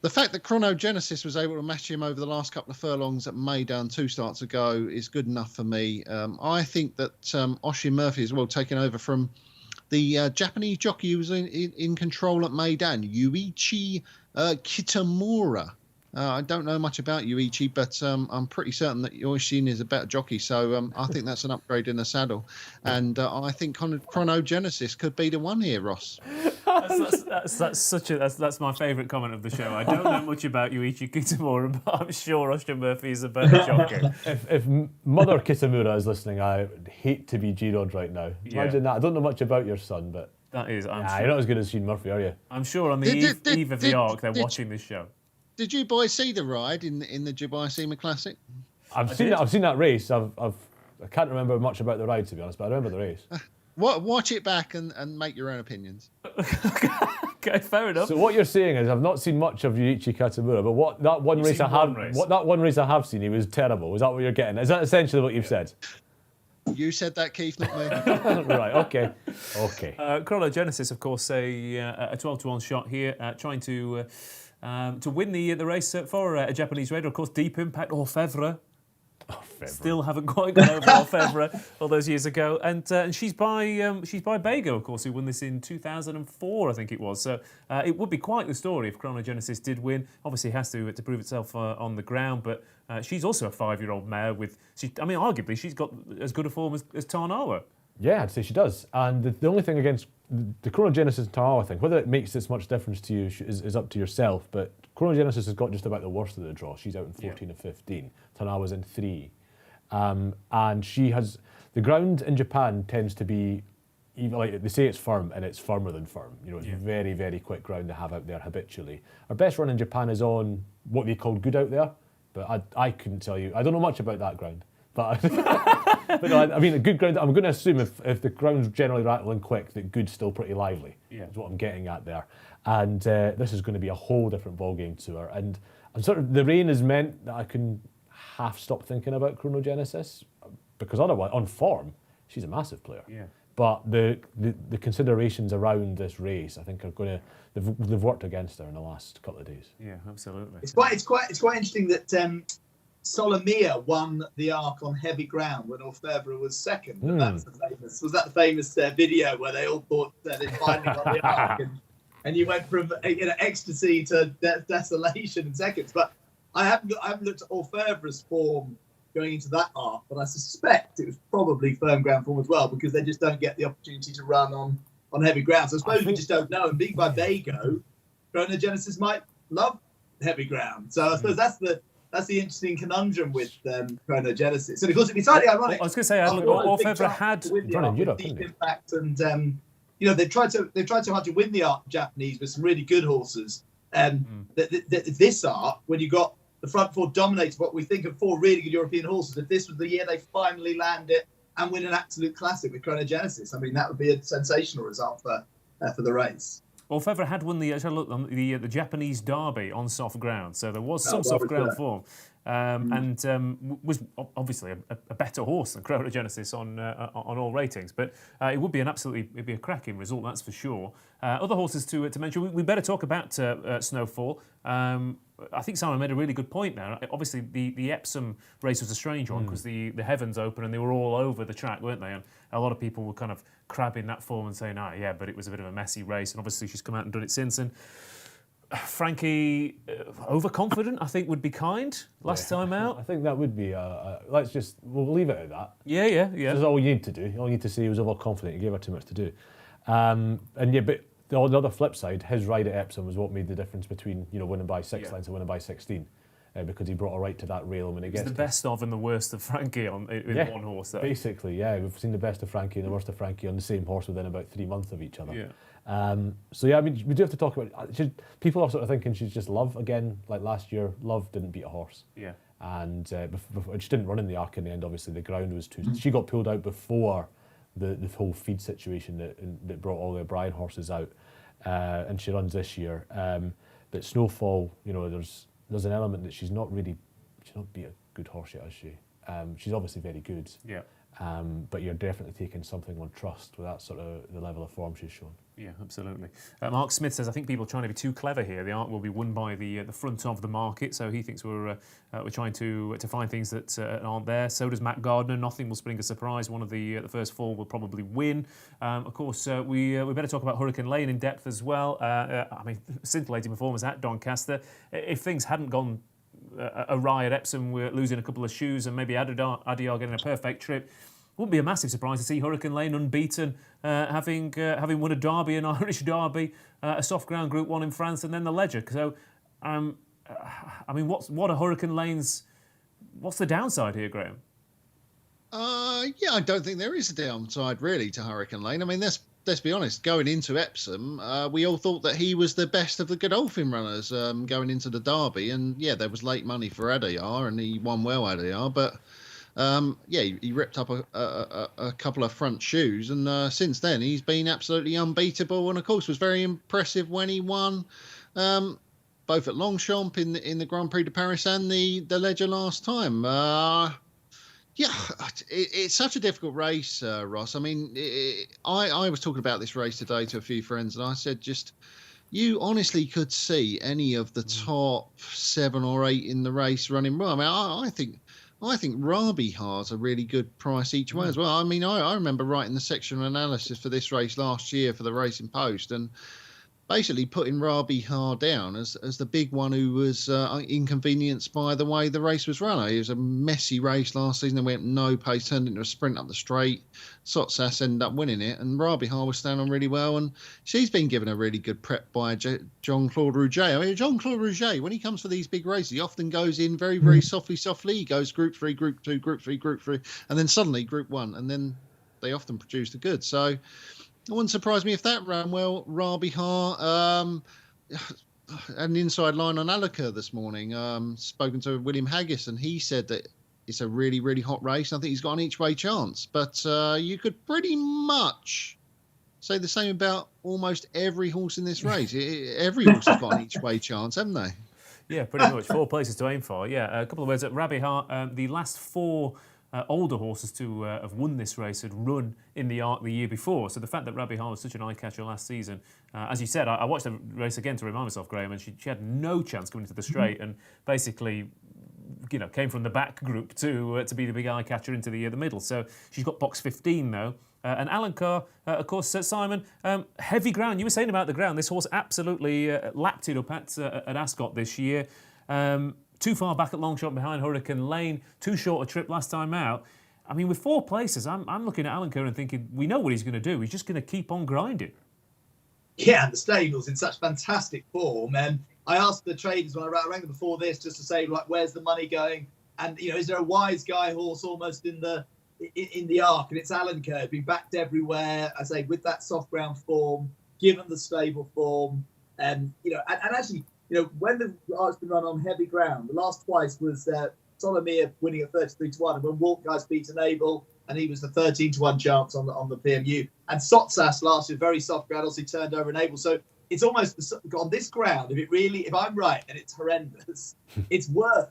the fact that Chronogenesis was able to match him over the last couple of furlongs at Maidan 2 starts ago is good enough for me. I think that Oisin Murphy as well, taking over from the Japanese jockey who was in control at Maidan, Yuichi Kitamura. I don't know much about Yuichi, but I'm pretty certain that Yoishin is a better jockey. So I think that's an upgrade in the saddle. And I think Chronogenesis could be the one here, Ross. That's my favourite comment of the show. I don't know much about Yuichi Kitamura, but I'm sure Ocean Murphy is a better jockey. If Mother Kitamura is listening, I would hate to be G-Rod right now. Imagine that. I don't know much about your son, but that is. I'm sure. You're not as good as Shane Murphy, are you? I'm sure on the eve of the Arc, they're watching this show. Did you boys see the ride in the Dubai SEMA Classic? I've seen that race. I can't remember much about the ride, to be honest, but I remember the race. Watch it back and make your own opinions. Okay, fair enough. So what you're saying is I've not seen much of Yuichi Kitamura, but that one race I have seen, he was terrible. Is that what you're getting? Is that essentially what you've said? You said that, Keith, not me. Right, okay. Chronogenesis, of course, a 12-1 shot here, trying to win the race for a Japanese raider. Of course, Deep Impact, Orfevre. Still haven't quite got over Orfevre all those years ago, and she's by Bago, of course, who won this in 2004, I think it was. So it would be quite the story if Chronogenesis did win. Obviously, it has to prove itself on the ground, but she's also a 5-year-old mare arguably she's got as good a form as Tarnawa. Yeah, I'd say she does. And the only thing against the Chronogenesis and Tarnawa thing, whether it makes this much difference to you is up to yourself, but Chronogenesis has got just about the worst of the draw. She's out in 14 of 15. Tarnawa's in 3. And she has... The ground in Japan tends to be... Even like they say it's firm, and it's firmer than firm. It's very, very quick ground to have out there habitually. Our best run in Japan is on what they call good out there, but I couldn't tell you. I don't know much about that ground. But no, I mean, a good ground, I'm going to assume if the ground's generally rattling quick, that good's still pretty lively, is what I'm getting at there. And this is going to be a whole different ballgame to her. And the rain has meant that I can half stop thinking about Chronogenesis, because otherwise, on form, she's a massive player. Yeah. But the considerations around this race, I think, are going to they've worked against her in the last couple of days. Yeah, absolutely. It's quite interesting that Solomia won the Arc on heavy ground when Orfevre was second. Was that the famous video where they all thought that it finally won the Arc, and you went from ecstasy to desolation in seconds. But I haven't looked at Orfevre's form going into that Arc, but I suspect it was probably firm ground form as well, because they just don't get the opportunity to run on heavy ground. So I suppose we just don't know. And being by Bago, Chronogenesis might love heavy ground. So I suppose that's the interesting conundrum with Chronogenesis. And of course, it'd be slightly ironic. I was going to say, Orfevre had Deep Impact, and they tried so hard to win the Arc Japanese with some really good horses. This Arc, when you got the front four dominated what we think of 4 really good European horses, if this was the year they finally land it and win an absolute classic with Chronogenesis, I mean, that would be a sensational result for the race. Orfevre had won the Japanese Derby on soft ground, so there was some soft ground form, and was obviously a better horse than Chronogenesis on all ratings. But it would be it'd be a cracking result, that's for sure. Other horses to mention, we better talk about Snowfall. I think Simon made a really good point there. Obviously, the Epsom race was a strange one because the heavens open and they were all over the track, weren't they? And a lot of people were kind of crabbing that form and saying, but it was a bit of a messy race. And obviously, she's come out and done it since. And Frankie, overconfident, I think, would be kind last time out. I think that would be. We'll leave it at that. Yeah. That's all you need to do. All you need to say he was overconfident. He gave her too much to do. But the other flip side, his ride at Epsom was what made the difference between winning by 6 lengths and winning by 16, because he brought her right to that rail when it gets. It's the best of and the worst of Frankie in one horse. Though. Basically, we've seen the best of Frankie and the worst of Frankie on the same horse within about 3 months of each other. Yeah. I mean, we do have to talk about. People are sort of thinking she's just Love again, like last year. Love didn't beat a horse. Yeah. And she didn't run in the Arc in the end. Obviously, the ground was too. She got pulled out before the whole feed situation that brought all the O'Brien horses out, and she runs this year. But Snowfall, there's an element that she's not beat a good horse yet, has she? She's obviously very good. Yeah. But you're definitely taking something on trust with that sort of the level of form she's shown. Yeah, absolutely. Mark Smith says, I think people are trying to be too clever here. The art will be won by the front of the market, so he thinks we're trying to find things that aren't there. So does Matt Gardner. Nothing will spring a surprise. One of the first four will probably win. Of course, we better talk about Hurricane Lane in depth as well. I mean, scintillating performance at Doncaster. If things hadn't gone awry at Epsom, we're losing a couple of shoes and maybe Adyar getting a perfect trip. Wouldn't be a massive surprise to see Hurricane Lane unbeaten, having won a derby, an Irish derby, a soft ground Group 1 in France, and then the Leger. So, I mean, what's the downside here, Graeme? Yeah, I don't think there is a downside really to Hurricane Lane. I mean, let's be honest. Going into Epsom, we all thought that he was the best of the Godolphin runners going into the derby, and yeah, there was late money for Adyar, and he won well, Adyar, but. He ripped up a couple of front shoes, and since then he's been absolutely unbeatable. And of course, was very impressive when he won both at Longchamp in the Grand Prix de Paris and the Leger last time. It's such a difficult race, Ross. I mean, I was talking about this race today to a few friends, and I said, you honestly could see any of the top 7 or 8 in the race running well. I mean, I think Rabihar's a really good price each way as well. I mean, I remember writing the section analysis for this race last year for the Racing Post, and basically putting Rabihar down as the big one who was inconvenienced by the way the race was run. It was a messy race last season. They went no pace, turned into a sprint up the straight. Sotsas ended up winning it, and Rabihar was standing on really well, and she's been given a really good prep by Jean-Claude Rouget. I mean, Jean-Claude Rouget, when he comes for these big races, he often goes in very, very softly. He goes Group 3, Group 2, Group 3, Group 3, and then suddenly Group 1, and then they often produce the goods. So it wouldn't surprise me if that ran well. Rabihar had an inside line on Alaka this morning. Spoken to William Haggis, and he said that it's a really, really hot race. I think he's got an each-way chance. But you could pretty much say the same about almost every horse in this race. Every horse has got an each-way chance, haven't they? Yeah, pretty much. 4 places to aim for. Yeah, a couple of words at Rabihar. The last 4 older horses to have won this race had run in the Arc the year before. So the fact that Rabihar was such an eye-catcher last season, as you said, I watched the race again to remind myself, Graeme, and she had no chance coming into the straight, and basically, came from the back group to be the big eye-catcher into the middle. So she's got box 15 though. And Alencar, of course, Simon, heavy ground. You were saying about the ground. This horse absolutely lapped it up at Ascot this year. Too far back at Longchamp behind Hurricane Lane, too short a trip last time out. I mean, with 4 places, I'm looking at Alencar and thinking, we know what he's going to do. He's just going to keep on grinding. Yeah, and the stable's in such fantastic form. And I asked the traders when I rang them before this just to say, like, where's the money going? And, is there a wise guy horse almost in the Arc? And it's Alencar. He's been backed everywhere, I say, with that soft ground form, given the stable form. And actually, when the Arc's been run on heavy ground, the last twice was Solomir winning at 33-1, and when Walt Guys beat Enable, and he was the 13-1 chance on the PMU. And Sotsas last year, very soft ground, also turned over Enable. So it's almost on this ground, if I'm right, and it's horrendous, it's worth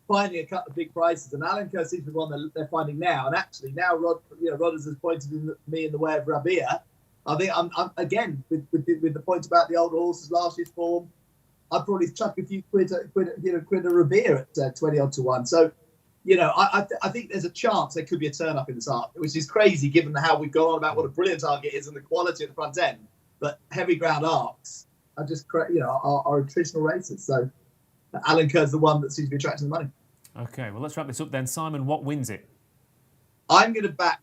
finding a couple of big prices. And Alencar seems to be one that they're finding now. And actually, now Rodders has pointed me in the way of Rabia. I think I'm again with the point about the older horses last year's form. I'd probably chuck a few quid a Rabia at 20-1. So, I think there's a chance there could be a turn up in this Arc, which is crazy given how we've gone on about what a brilliant target is and the quality at the front end. But heavy ground Arcs are just are traditional races. So Alencar's the one that seems to be attracting the money. Okay, well, let's wrap this up then. Simon, what wins it? I'm going to back.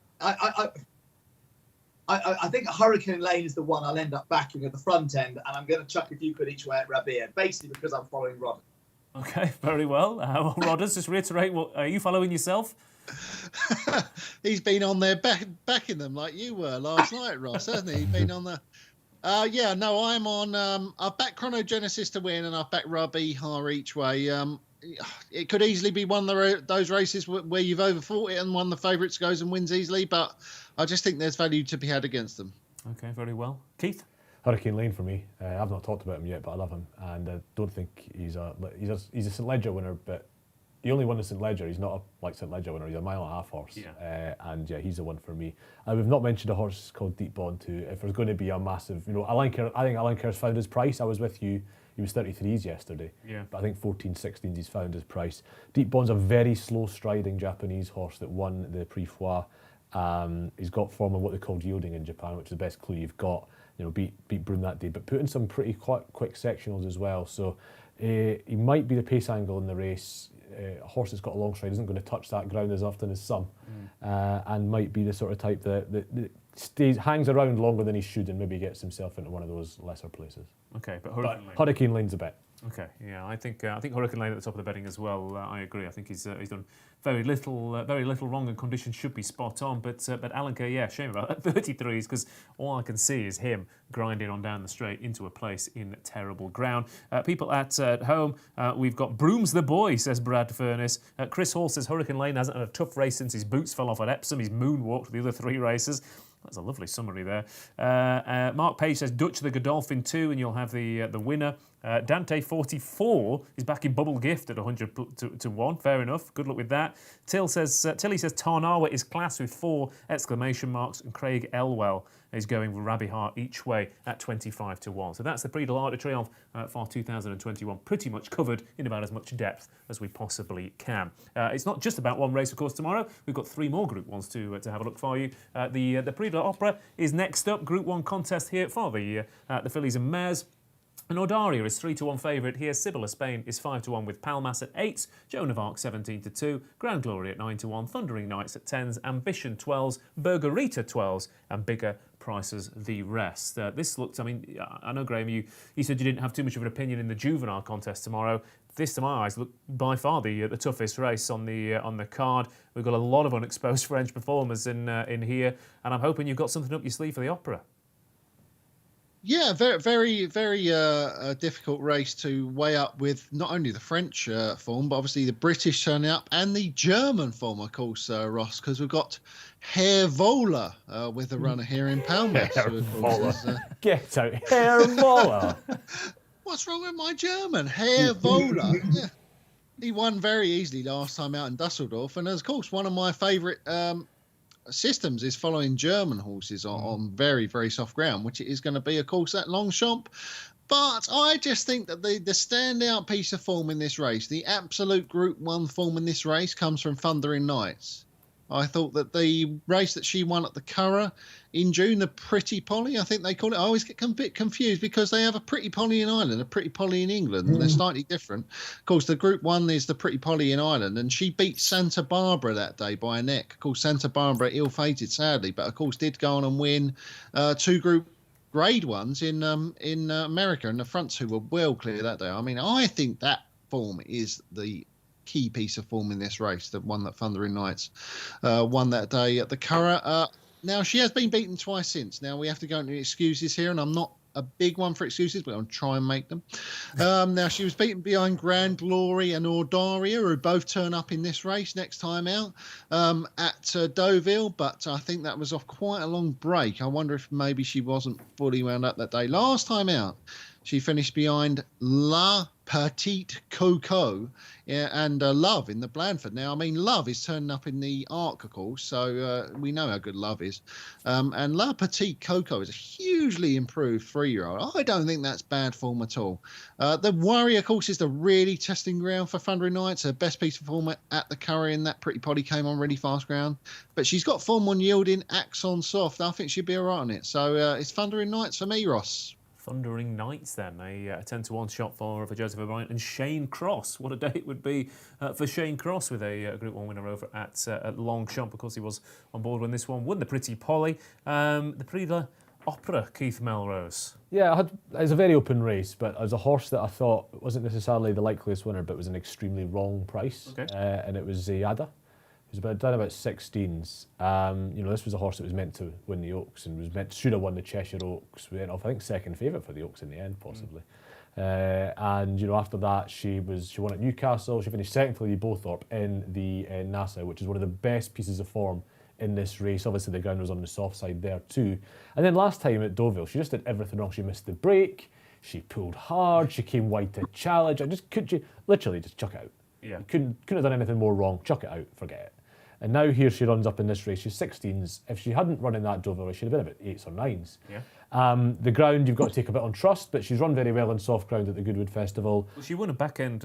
I think Hurricane Lane is the one I'll end up backing at the front end, and I'm going to chuck a few quid each way at Rabia, basically because I'm following Rodders. Okay, very well. Rodders, just reiterate, are you following yourself? He's been on there backing them like you were last night, Ross, hasn't he? He's been on the... I'm on... I've backed Chronogenesis to win, and I've backed Rabihar each way. It could easily be one of those races where you've overthought it and one of the favourites goes and wins easily, but I just think there's value to be had against them. Okay, very well. Keith? Hurricane Lane for me. I've not talked about him yet, but I love him, and I don't think he's a St. Leger winner, but he only won the St Ledger. He's not a St Ledger winner. He's a 1.5 mile horse. And he's the one for me. We've not mentioned a horse called Deep Bond too. If there's going to be a massive, I think Alenquer's found his price. I was with you. He was 33s yesterday. Yeah. But I think 14, 16s he's found his price. Deep Bond's a very slow striding Japanese horse that won the Prix. He's got form of what they call yielding in Japan, which is the best clue you've got. Beat Broome that day, but put in some pretty quick sectionals as well. So he might be the pace angle in the race. A horse that's got a long stride isn't going to touch that ground as often as some, and might be the sort of type that hangs around longer than he should and maybe gets himself into one of those lesser places. Okay, but Hurricane Lane's a bet. Okay, yeah, I think Hurricane Lane at the top of the betting as well. I agree. I think he's done very little wrong, and conditions should be spot on. But Alenquer, yeah, shame about that 33s, because all I can see is him grinding on down the straight into a place in terrible ground. People at home, we've got Broome's the boy, says Brad Furness. Chris Hall says Hurricane Lane hasn't had a tough race since his boots fell off at Epsom. He's moonwalked the other 3 races. That's a lovely summary there. Mark Page says Dutch the Godolphin 2, and you'll have the winner. Dante 44 is back in Bubble Gift at 100 to 1. Fair enough. Good luck with that. Tilly says Tarnawa is class with 4 exclamation marks, and Craig Elwell is going with Rabbit Heart each way at 25 to 1. So that's the Prix de l'Arc de Triomphe for 2021. Pretty much covered in about as much depth as we possibly can. It's not just about one race, of course, tomorrow. We've got 3 more Group 1s to have a look for you. The Prix de l'Opera is next up. Group 1 contest here for the fillies and mares. And Audaria is 3 to 1 favourite here. Sibylla Spain is 5 to 1 with Palmas at 8. Joan of Arc 17 to 2. Grand Glory at 9 to 1. Thundering Knights at 10s. Ambition 12s. Bergerita 12s. And Bigger Prices the rest. This looks, I know, Graeme, you said you didn't have too much of an opinion in the juvenile contest tomorrow. This, to my eyes, look by far the toughest race on the card. We've got a lot of unexposed French performers in here, and I'm hoping you've got something up your sleeve for the Opera. Yeah, very, very difficult race to weigh up with not only the French form, but obviously the British turning up and the German form, of course, Ross, because we've got Herr Vola with the runner here in Palmas. Get out, Herr Vola. What's wrong with my German? Herr Vola. Yeah. He won very easily last time out in Dusseldorf, and of course, one of my favourite systems is following German horses on very, very soft ground, which it is going to be, of course, at Longchamp. But I just think that the standout piece of form in this race, the absolute Group 1 form in this race, comes from Thundering Knights. I thought that the race that she won at the Curragh in June, the Pretty Polly, I think they call it. I always get a bit confused because they have a Pretty Polly in Ireland, a Pretty Polly in England, and they're slightly different. Of course, the Group 1 is the Pretty Polly in Ireland, and she beat Santa Barbara that day by a neck. Of course, Santa Barbara ill-fated, sadly, but of course did go on and win 2 Group Grade 1s in America, and the front 2 were well clear that day. I think that form is the key piece of form in this race, the one that Thundering Knights won that day at the Curragh. Now, she has been beaten twice since. Now, we have to go into excuses here, and I'm not a big one for excuses, but I'll try and make them. Now, she was beaten behind Grand Glory and Audaria, who both turn up in this race next time out at Deauville, but I think that was off quite a long break. I wonder if maybe she wasn't fully wound up that day. Last time out, she finished behind La Petite Coco and Love in the Blandford. Now, Love is turning up in the Arc, of course, so we know how good Love is. And La Petite Coco is a hugely improved 3-year-old. I don't think that's bad form at all. The Warrior, of course, is the really testing ground for Thundering Knights. Her best piece of form at the Curragh, and that Pretty Polly came on really fast ground. But she's got form on yielding, Axon soft. I think she'll be all right on it. So it's Thundering Knights for me, Ross. Thundering Knights then, a 10 to 1 shot for Joseph O'Brien and Shane Cross. What a day it would be for Shane Cross with a Group 1 winner over at Longchamp. Of course, he was on board when this one won the Pretty Polly. The Prix de l'Opera, Keith Melrose. Yeah, it was a very open race, but it was a horse that I thought wasn't necessarily the likeliest winner, but was an extremely wrong price. Okay. And it was Zayada. He was done about 16s. This was a horse that was meant to win the Oaks and should have won the Cheshire Oaks. We went off, I think, second favourite for the Oaks in the end, possibly. After that, she won at Newcastle. She finished second for Lee Bowthorpe in the Nassau, which is one of the best pieces of form in this race. Obviously, the ground was on the soft side there too. And then last time at Deauville, she just did everything wrong. She missed the break. She pulled hard. She came wide to challenge. Could you literally just chuck it out? Yeah. Couldn't have done anything more wrong. Chuck it out, forget it. And now here she runs up in this race. She's 16s. If she hadn't run in that Dover race, she'd have been about 8s or 9s. Yeah. The ground you've got to take a bit on trust, but she's run very well in soft ground at the Goodwood Festival. Well, she won a back end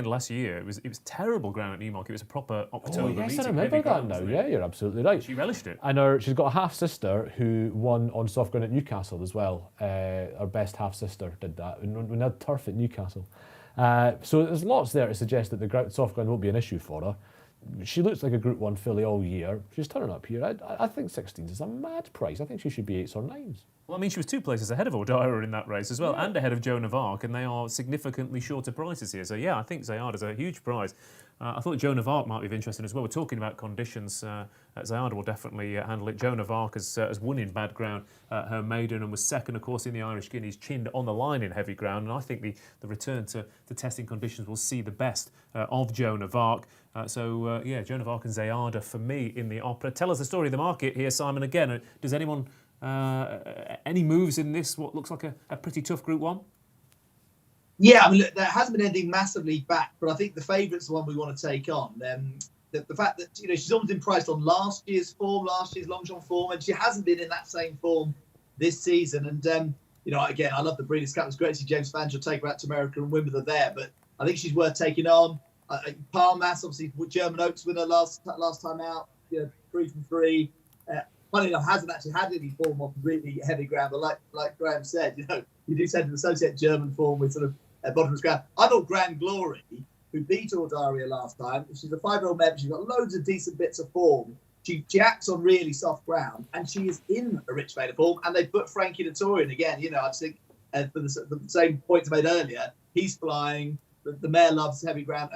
last year. It was terrible ground at Newmarket. It was a proper October meeting. Yes, I remember that now. Yeah, you're absolutely right. She relished it. And she's got a half sister who won on soft ground at Newcastle as well. Our best half sister did that. We had turf at Newcastle. So there's lots there to suggest that the soft ground won't be an issue for her. She looks like a Group 1 filly all year. She's turning up here. I think 16s is a mad price. I think she should be 8s or 9s. Well, I mean, she was 2 places ahead of O'Dara in that race as well, and ahead of Joan of Arc, and they are significantly shorter prices here. So, yeah, I think Zayada's a huge prize. I thought Joan of Arc might be of interest as well. We're talking about conditions. Zayada will definitely handle it. Joan of Arc has won in bad ground her maiden and was second, of course, in the Irish Guineas, chinned on the line in heavy ground. And I think the return to testing conditions will see the best of Joan of Arc. Joan of Arc and Zayada for me in the Opera. Tell us the story of the market here, Simon. Again, does anyone any moves in this? What looks like a pretty tough Group 1? Yeah, I mean, look, there hasn't been anything massively back, but I think the favourite's the one we want to take on. The fact that she's almost been priced on last year's Longchamp form, and she hasn't been in that same form this season. And again, I love the Breeders' Cup. It's great to see James Fangio take her out to America and win with her there, but I think she's worth taking on. Palmas, obviously, German Oaks winner last time out, 3 from 3. Funny enough, hasn't actually had any form of really heavy ground, but like Graeme said, you do tend to associate German form with sort of bottomless ground. I thought Grand Glory, who beat Audaria last time, she's a 5-year-old mare, she's got loads of decent bits of form. She acts on really soft ground, and she is in a rich vein of form. And they put Frankie Dettori in again. I just think for the same points I made earlier, he's flying. The mare loves heavy ground,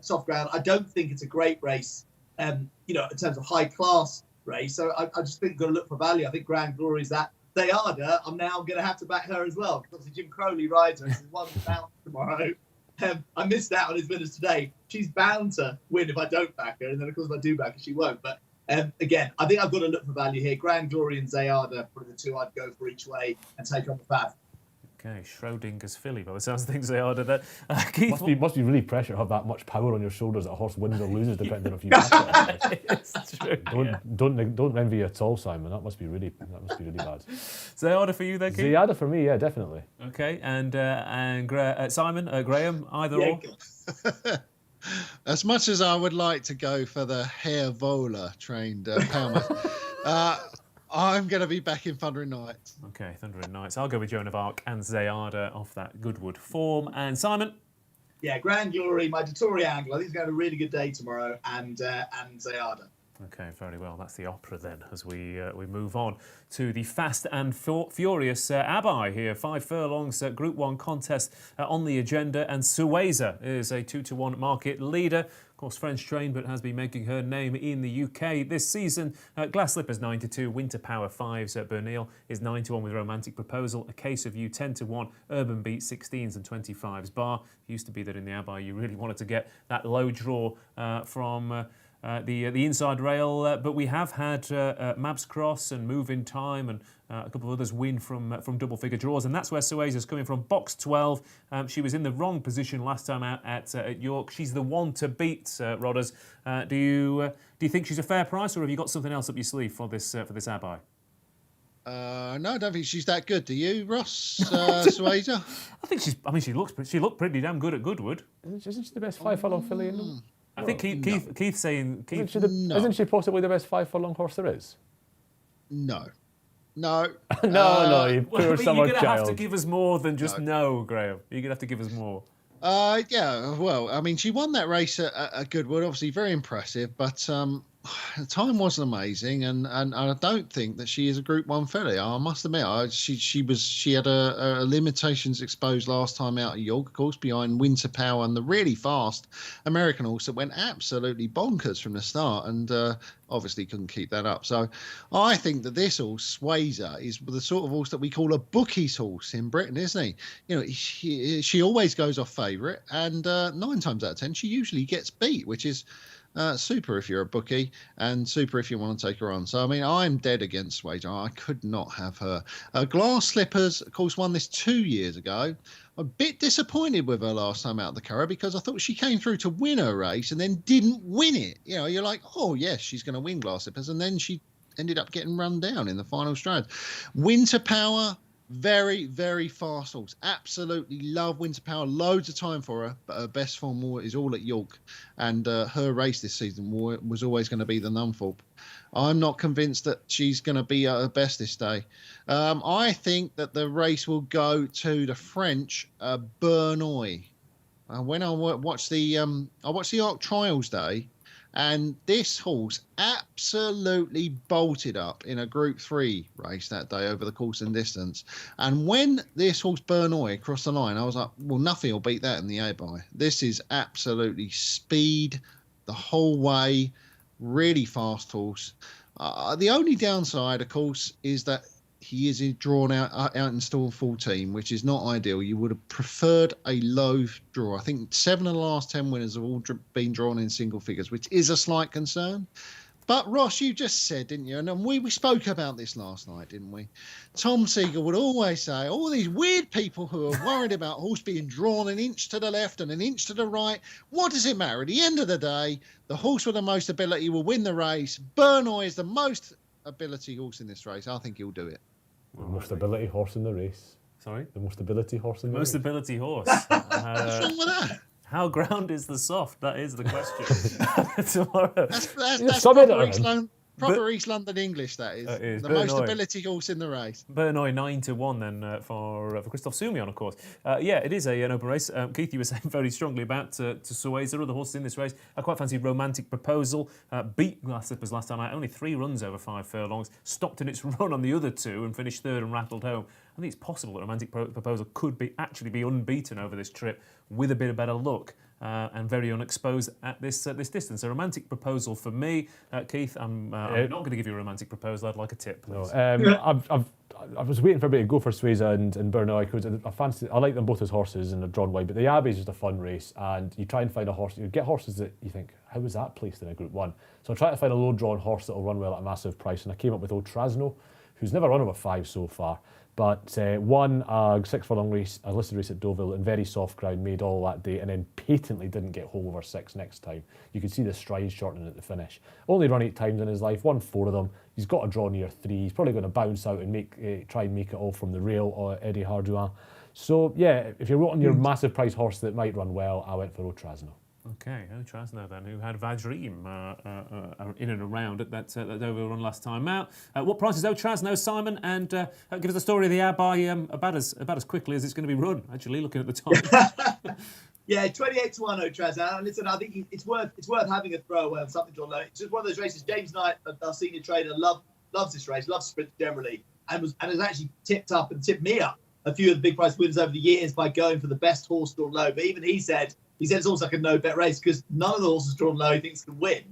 soft ground. I don't think it's a great race, in terms of high class race. So I just think got to look for value. I think Grand Glory is that. Zayada, I'm now going to have to back her as well, because obviously Jim Crowley rides her. She's one bound tomorrow. I missed out on his winners today. She's bound to win if I don't back her, and then of course if I do back her, she won't. But again, I think I've got to look for value here. Grand Glory and Zayada, probably the two I'd go for each way and take on the Fab. Okay, Schrodinger's filly, by the sounds of things, Zayada. That Keith, must be really pressure to have that much power on your shoulders that a horse wins or loses depending on if you back it. It's true. Don't envy you at all, Simon. That must be really bad. Zayada for you then, Keith? Zayada for me, yeah, definitely. Okay, and Simon, Graeme, either or? As much as I would like to go for the Herr Vola trained Palmas, I'm going to be back in Thundering Knights. Okay, Thundering Knights. I'll go with Joan of Arc and Zayada off that Goodwood form. And Simon? Yeah, Grand Glory, my Dettori angle. I think he's going to have a really good day tomorrow, and Zayada. Okay, very well. That's the Opera then, as we move on to the fast and furious Abai here. 5 furlongs Group 1 contest on the agenda, and Sueza is a 2-1 market leader. Of course, French trained, but has been making her name in the UK this season. Glass Slippers 9-2, Winter Power 5s. Bernil is 9-1 with Romantic Proposal. A Case of You 10-1, Urban Beat 16s and 25s. Bar used to be that in the Abai you really wanted to get that low draw from the inside rail, but we have had Mabs Cross and Move in Time and a couple of others win from double figure draws, and that's where Sueza's coming from. Box 12. She was in the wrong position last time out at York. She's the one to beat, Rodders. Do you think she's a fair price, or have you got something else up your sleeve for this Abai? No, I don't think she's that good. Do you, Ross? Sueza? I think she looked pretty damn good at Goodwood. Isn't she the best 5 furlong filly in them? I think Keith's saying... Isn't she possibly the best 5 furlong horse there is? No. No, you poor summer child. You're going to have to give us more than just no, Graeme. You're going to have to give us more. Yeah, well, I mean, she won that race at Goodwood, obviously very impressive, but the time wasn't amazing, and I don't think that she is a Group 1 filly. I must admit, she had a limitations exposed last time out at York, of course, behind Winter Power and the really fast American horse that went absolutely bonkers from the start, and obviously couldn't keep that up. So I think that this horse, Sueza, is the sort of horse that we call a bookie's horse in Britain, isn't he? You know, she always goes off favourite, and 9 times out of 10 she usually gets beat, which is super if you're a bookie, and super if you want to take her on. So, I mean, I'm dead against Swage. I could not have her. Glass Slippers, of course, won this 2 years ago. A bit disappointed with her last time out of the Curragh because I thought she came through to win her race and then didn't win it. You know, you're like, oh, yes, she's going to win Glass Slippers. And then she ended up getting run down in the final stride. Winter Power, very, very fast horse. Absolutely love Winter Power. Loads of time for her, but her best form is all at York. And her race this season was always going to be the Nunthorpe. I'm not convinced that she's going to be at her best this day. I think that the race will go to the French Bernoy. When I watched the Arc Trials Day, and this horse absolutely bolted up in a Group 3 race that day over the course and distance. And when this horse Bernoy crossed the line, I was like, well, nothing will beat that in the A-by. This is absolutely speed the whole way, really fast horse. The only downside, of course, is that he is drawn out in stall full team, which is not ideal. You would have preferred a low draw. I think 7 of the last 10 winners have all been drawn in single figures, which is a slight concern. But Ross, you just said, didn't you? And we spoke about this last night, didn't we? Tom Seager would always say, all these weird people who are worried about horse being drawn an inch to the left and an inch to the right. What does it matter? At the end of the day, the horse with the most ability will win the race. Bernoy is the most ability horse in this race. I think he'll do it. The most ability horse in the race. Sorry? The most ability horse in the race. Most ability horse. What's wrong with that? How ground is the soft? That is the question. Tomorrow. That's proper East London English, that is. The most ability horse in the race. Bernoy 9-1 then for Christophe Soumillon, of course. Yeah, it is an open race. Keith, you were saying very strongly about Suez. There are other horses in this race. I quite fancy Romantic Proposal. Beat Glass Slippers last time out. Only 3 runs over 5 furlongs. Stopped in its run on the other 2 and finished 3rd and rattled home. I think it's possible that Romantic Proposal could actually be unbeaten over this trip with a bit of better luck. And very unexposed at this distance. A Romantic Proposal for me, Keith. I'm not going to give you a Romantic Proposal. I'd like a tip, please. No, I was waiting for everybody to go for Sueza and Bernoy because I like them both as horses and they're drawn wide. But the Abbey is just a fun race, and you try and find a horse. You get horses that you think, how was that placed in a Group 1? So I try to find a low drawn horse that will run well at a massive price, and I came up with Old Trasno, who's never run over 5 so far. But won a 6 furlong race, a listed race at Deauville, in very soft ground, made all that day, and then patently didn't get whole over 6 next time. You could see the stride shortening at the finish. Only run 8 times in his life, won 4 of them. He's got a draw near 3. He's probably going to bounce out and try and make it all from the rail or Eddie Hardouin. So yeah, if you're wanting your massive price horse that might run well, I went for Old Trasno. Okay, Trasno then, who had Vajrim in and around at that Deauville run last time out. What price is Trasno, Simon? And give us the story of the Abbey about as quickly as it's going to be run, actually, looking at the time. Yeah, 28-1 Trasno. And listen, I think it's worth having a throwaway on something drawn low. It's just one of those races. James Knight, our senior trader, loves this race, loves sprint generally, and has actually tipped me up a few of the big price winners over the years by going for the best horse drawn low. But even he said it's almost like a no-bet race because none of the horses drawn low he thinks can win.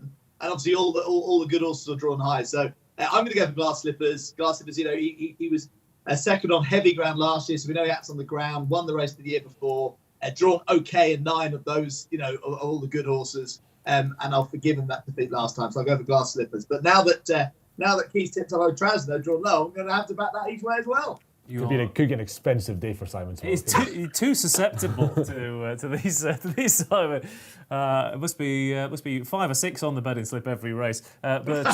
And obviously all the good horses are drawn high. So I'm going to go for Glass Slippers. Glass Slippers, he was second on heavy ground last year, so we know he acts on the ground, won the race the year before, drawn okay in 9 of those, of all the good horses. And I'll forgive him that defeat last time. So I'll go for Glass Slippers. But now that Keith's tipped up Trasno drawn low, I'm going to have to back that each way as well. Could be an expensive day for Simon. He's too susceptible to these Simon. It must be 5 or 6 on the betting slip every race. But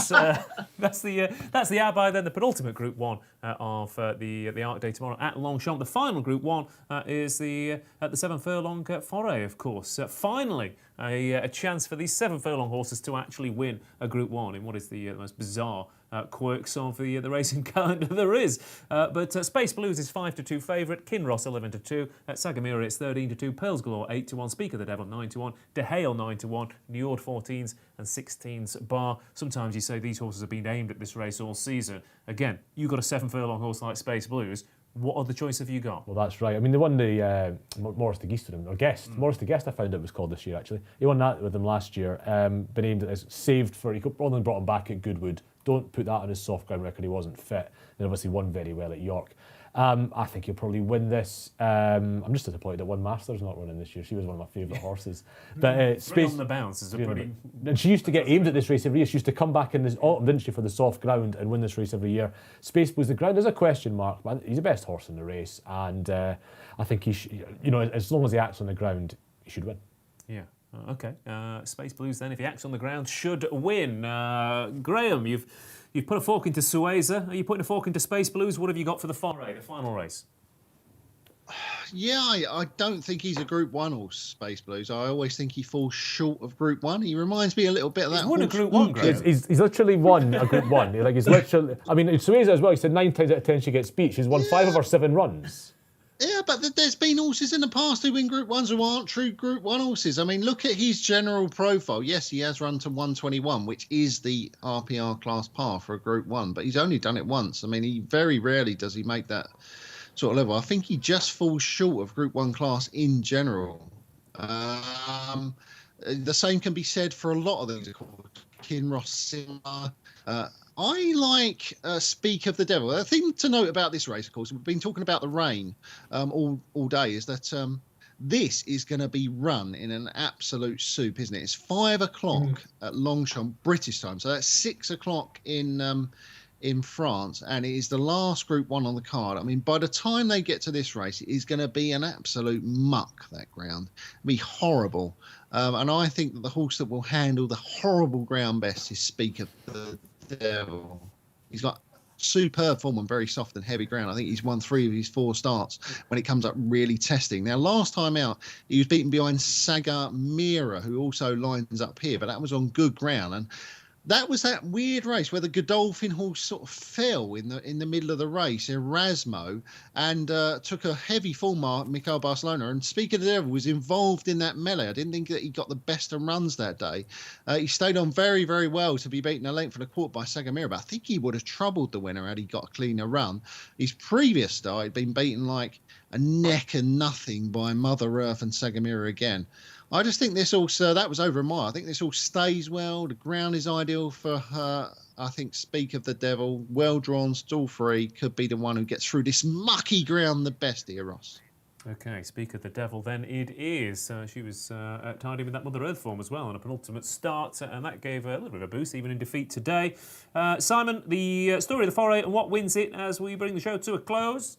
that's the Abbey then, the penultimate Group 1 of the Arc Day tomorrow at Longchamp. The final Group 1 is the 7 furlong foray, of course. Finally, a chance for these 7 furlong horses to actually win a Group 1 in what is the most bizarre quirks of the racing calendar there is. But Space Blues is 5-2 favourite, Kinross 11-2, Sagamira it's 13-2, Pearls Galore 8-1, Speak of the Devil 9-1, De Hale 9-1, Niord 14s and 16s bar. Sometimes you say these horses have been aimed at this race all season. Again, you've got a 7 furlong horse like Space Blues. What other choice have you got? Well, that's right. I mean, they won the Morris de Geest with him, or Guest. Morris de Geest, I found it was called this year, actually. He won that with them last year. Been aimed as saved for, he only brought him back at Goodwood. Don't put that on his soft ground record, he wasn't fit. And obviously won very well at York. I think he'll probably win this. I'm just disappointed that One Master's not running this year. She was one of my favourite horses. But Space on the Bounce is a pretty... And she used to get aimed at this race every year. She used to come back in this autumn, didn't she, for the soft ground and win this race every year. Space Blues, the ground is a question mark, but he's the best horse in the race. And I think as long as he acts on the ground, he should win. Yeah. Okay. Space Blues then, if he acts on the ground, should win. Graeme, you've put a fork into Sueza. Are you putting a fork into Space Blues? What have you got for the Foray, the final race? Yeah, I don't think he's a Group 1 horse, Space Blues. I always think he falls short of Group 1. He reminds me a little bit of that. He's won a Group 1, Graeme. He's literally won a Group 1. He's literally... I mean, Sueza as well, he said 9 times out of 10 she gets beat. She's won 5 of her 7 runs. Yeah, but there's been horses in the past who win Group 1s who aren't true Group 1 horses. I mean, look at his general profile. Yes, he has run to 121, which is the RPR class par for a Group 1, but he's only done it once. I mean, he very rarely does he make that sort of level. I think he just falls short of Group 1 class in general. The same can be said for a lot of these. Kinross, Simmer. I like Speak of the Devil. The thing to note about this race, of course, we've been talking about the rain all day, is that this is going to be run in an absolute soup, isn't it? It's 5 o'clock at Longchamp, British time. So that's 6 o'clock in France, and it is the last Group 1 on the card. I mean, by the time they get to this race, it is going to be an absolute muck, that ground. It'll be horrible. And I think that the horse that will handle the horrible ground best is Speak of the Devil. He's got superb form on very soft and heavy ground. I think he's won 3 of his 4 starts when it comes up really testing. Now, last time out, he was beaten behind Saga Mira, who also lines up here, but that was on good ground. And that was that weird race where the Godolphin horse sort of fell in the middle of the race, Erasmo, and took a heavy fall mark, Mikel Barcelona. And Speak of the Devil was involved in that melee. I didn't think that he got the best of runs that day. He stayed on very, very well to be beaten a length and a quarter by Sagamira, but I think he would have troubled the winner had he got a cleaner run. His previous start had been beaten like a neck and nothing by Mother Earth and Sagamira again. I just think this also, that was over a mile. I think this all stays well. The ground is ideal for her. I think Speak of the Devil, well drawn, stall free, could be the one who gets through this mucky ground the best here, Ross. Okay, Speak of the Devil then it is. She was tidy with that Mother Earth form as well on a penultimate start, and that gave her a little bit of a boost, even in defeat today. Simon, the story of the Foray and what wins it as we bring the show to a close?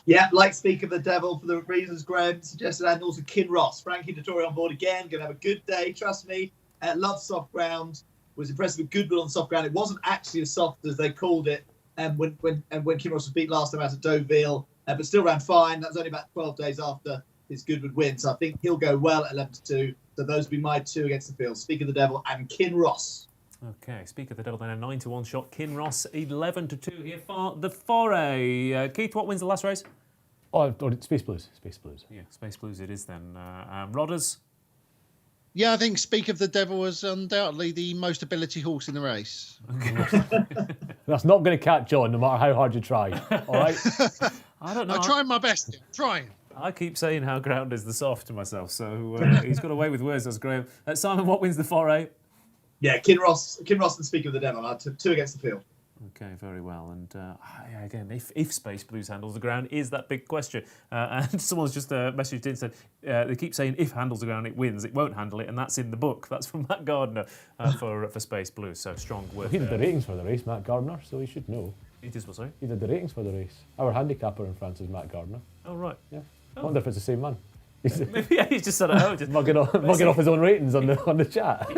Yeah, like Speak of the Devil for the reasons Graeme suggested, and also Kinross. Frankie Dettori on board again, going to have a good day, trust me. Loves soft ground, was impressed with Goodwood on soft ground. It wasn't actually as soft as they called it when Kinross was beat last time out at Deauville, but still ran fine. That was only about 12 days after his Goodwood win, so I think he'll go well at 11-2. So those would be my 2 against the field, Speak of the Devil and Kinross. Okay, Speak of the Devil then a 9-1 shot. Kinross 11-2 here for the Foray. Keith, what wins the last race? Oh, Space Blues. Space Blues. Yeah, Space Blues it is then. Rodders? Yeah, I think Speak of the Devil was undoubtedly the most ability horse in the race. Okay. That's not going to catch on no matter how hard you try. All right? I don't know. I'm trying my best. Trying. I keep saying how ground is the soft to myself, so he's got away with words, as Graeme. Simon, what wins the Foray? Yeah, Kinross and Speak of the Devil. I had 2 against the field. Okay, very well. And again, if Space Blues handles the ground is that big question. And someone's just messaged in and said, they keep saying if handles the ground, it wins. It won't handle it, and that's in the book. That's from Matt Gardner for Space Blues. So strong word. He did the ratings for the race, Matt Gardner, so he should know. He did what, sorry? He did the ratings for the race. Our handicapper in France is Matt Gardner. Oh, right. Yeah. I wonder if it's the same man. Yeah, he's just sort of mugging off his own ratings on the chat.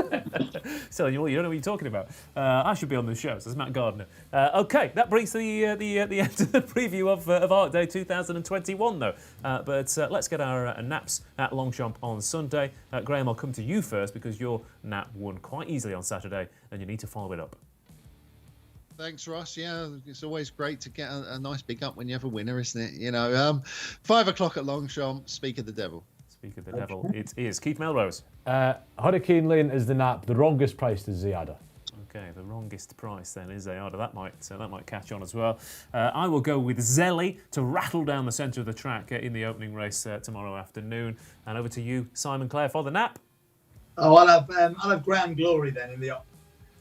So you don't know what you're talking about. I should be on the show. So it's Matt Gardner. Okay, that brings the end of the preview of Art Day 2021, though. But let's get our naps at Longchamp on Sunday. Graeme, I'll come to you first because your nap won quite easily on Saturday, and you need to follow it up. Thanks, Ross. Yeah, it's always great to get a nice big up when you have a winner, isn't it? You know, 5 o'clock at Longchamp, Speak of the Devil. Speak of the Devil, it is. Keith Melrose. Hurricane Lane is the nap. The wrongest price is Zayada. Okay, the wrongest price then is Zayada. That might catch on as well. I will go with Zelly to rattle down the centre of the track in the opening race tomorrow afternoon. And over to you, Simon Clare, for the nap. Oh, I'll have Grand Glory then in the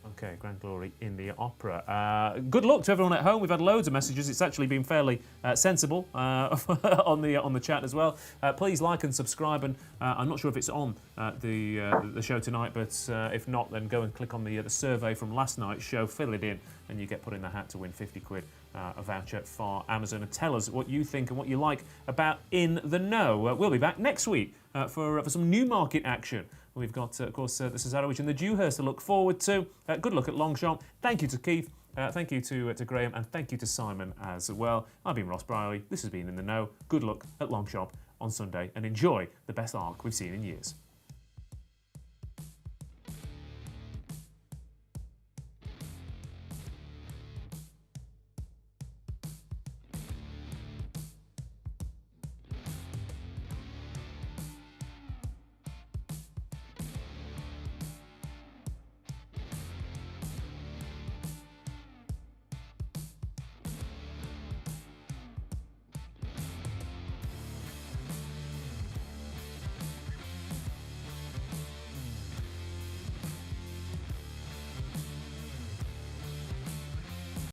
Okay, Grand Glory in the Opera. Good luck to everyone at home. We've had loads of messages. It's actually been fairly sensible on the chat as well. Please like and subscribe. And I'm not sure if it's on the show tonight, but if not, then go and click on the survey from last night's show, fill it in, and you get put in the hat to win 50 quid. A voucher for Amazon, and tell us what you think and what you like about In the Know. We'll be back next week for some Newmarket action. We've got, of course, the Cesarewitch and the Dewhurst to look forward to. Good luck at Longchamp. Thank you to Keith. Thank you to Graeme, and thank you to Simon as well. I've been Ross Brierley. This has been In the Know. Good luck at Longchamp on Sunday, and enjoy the best arc we've seen in years.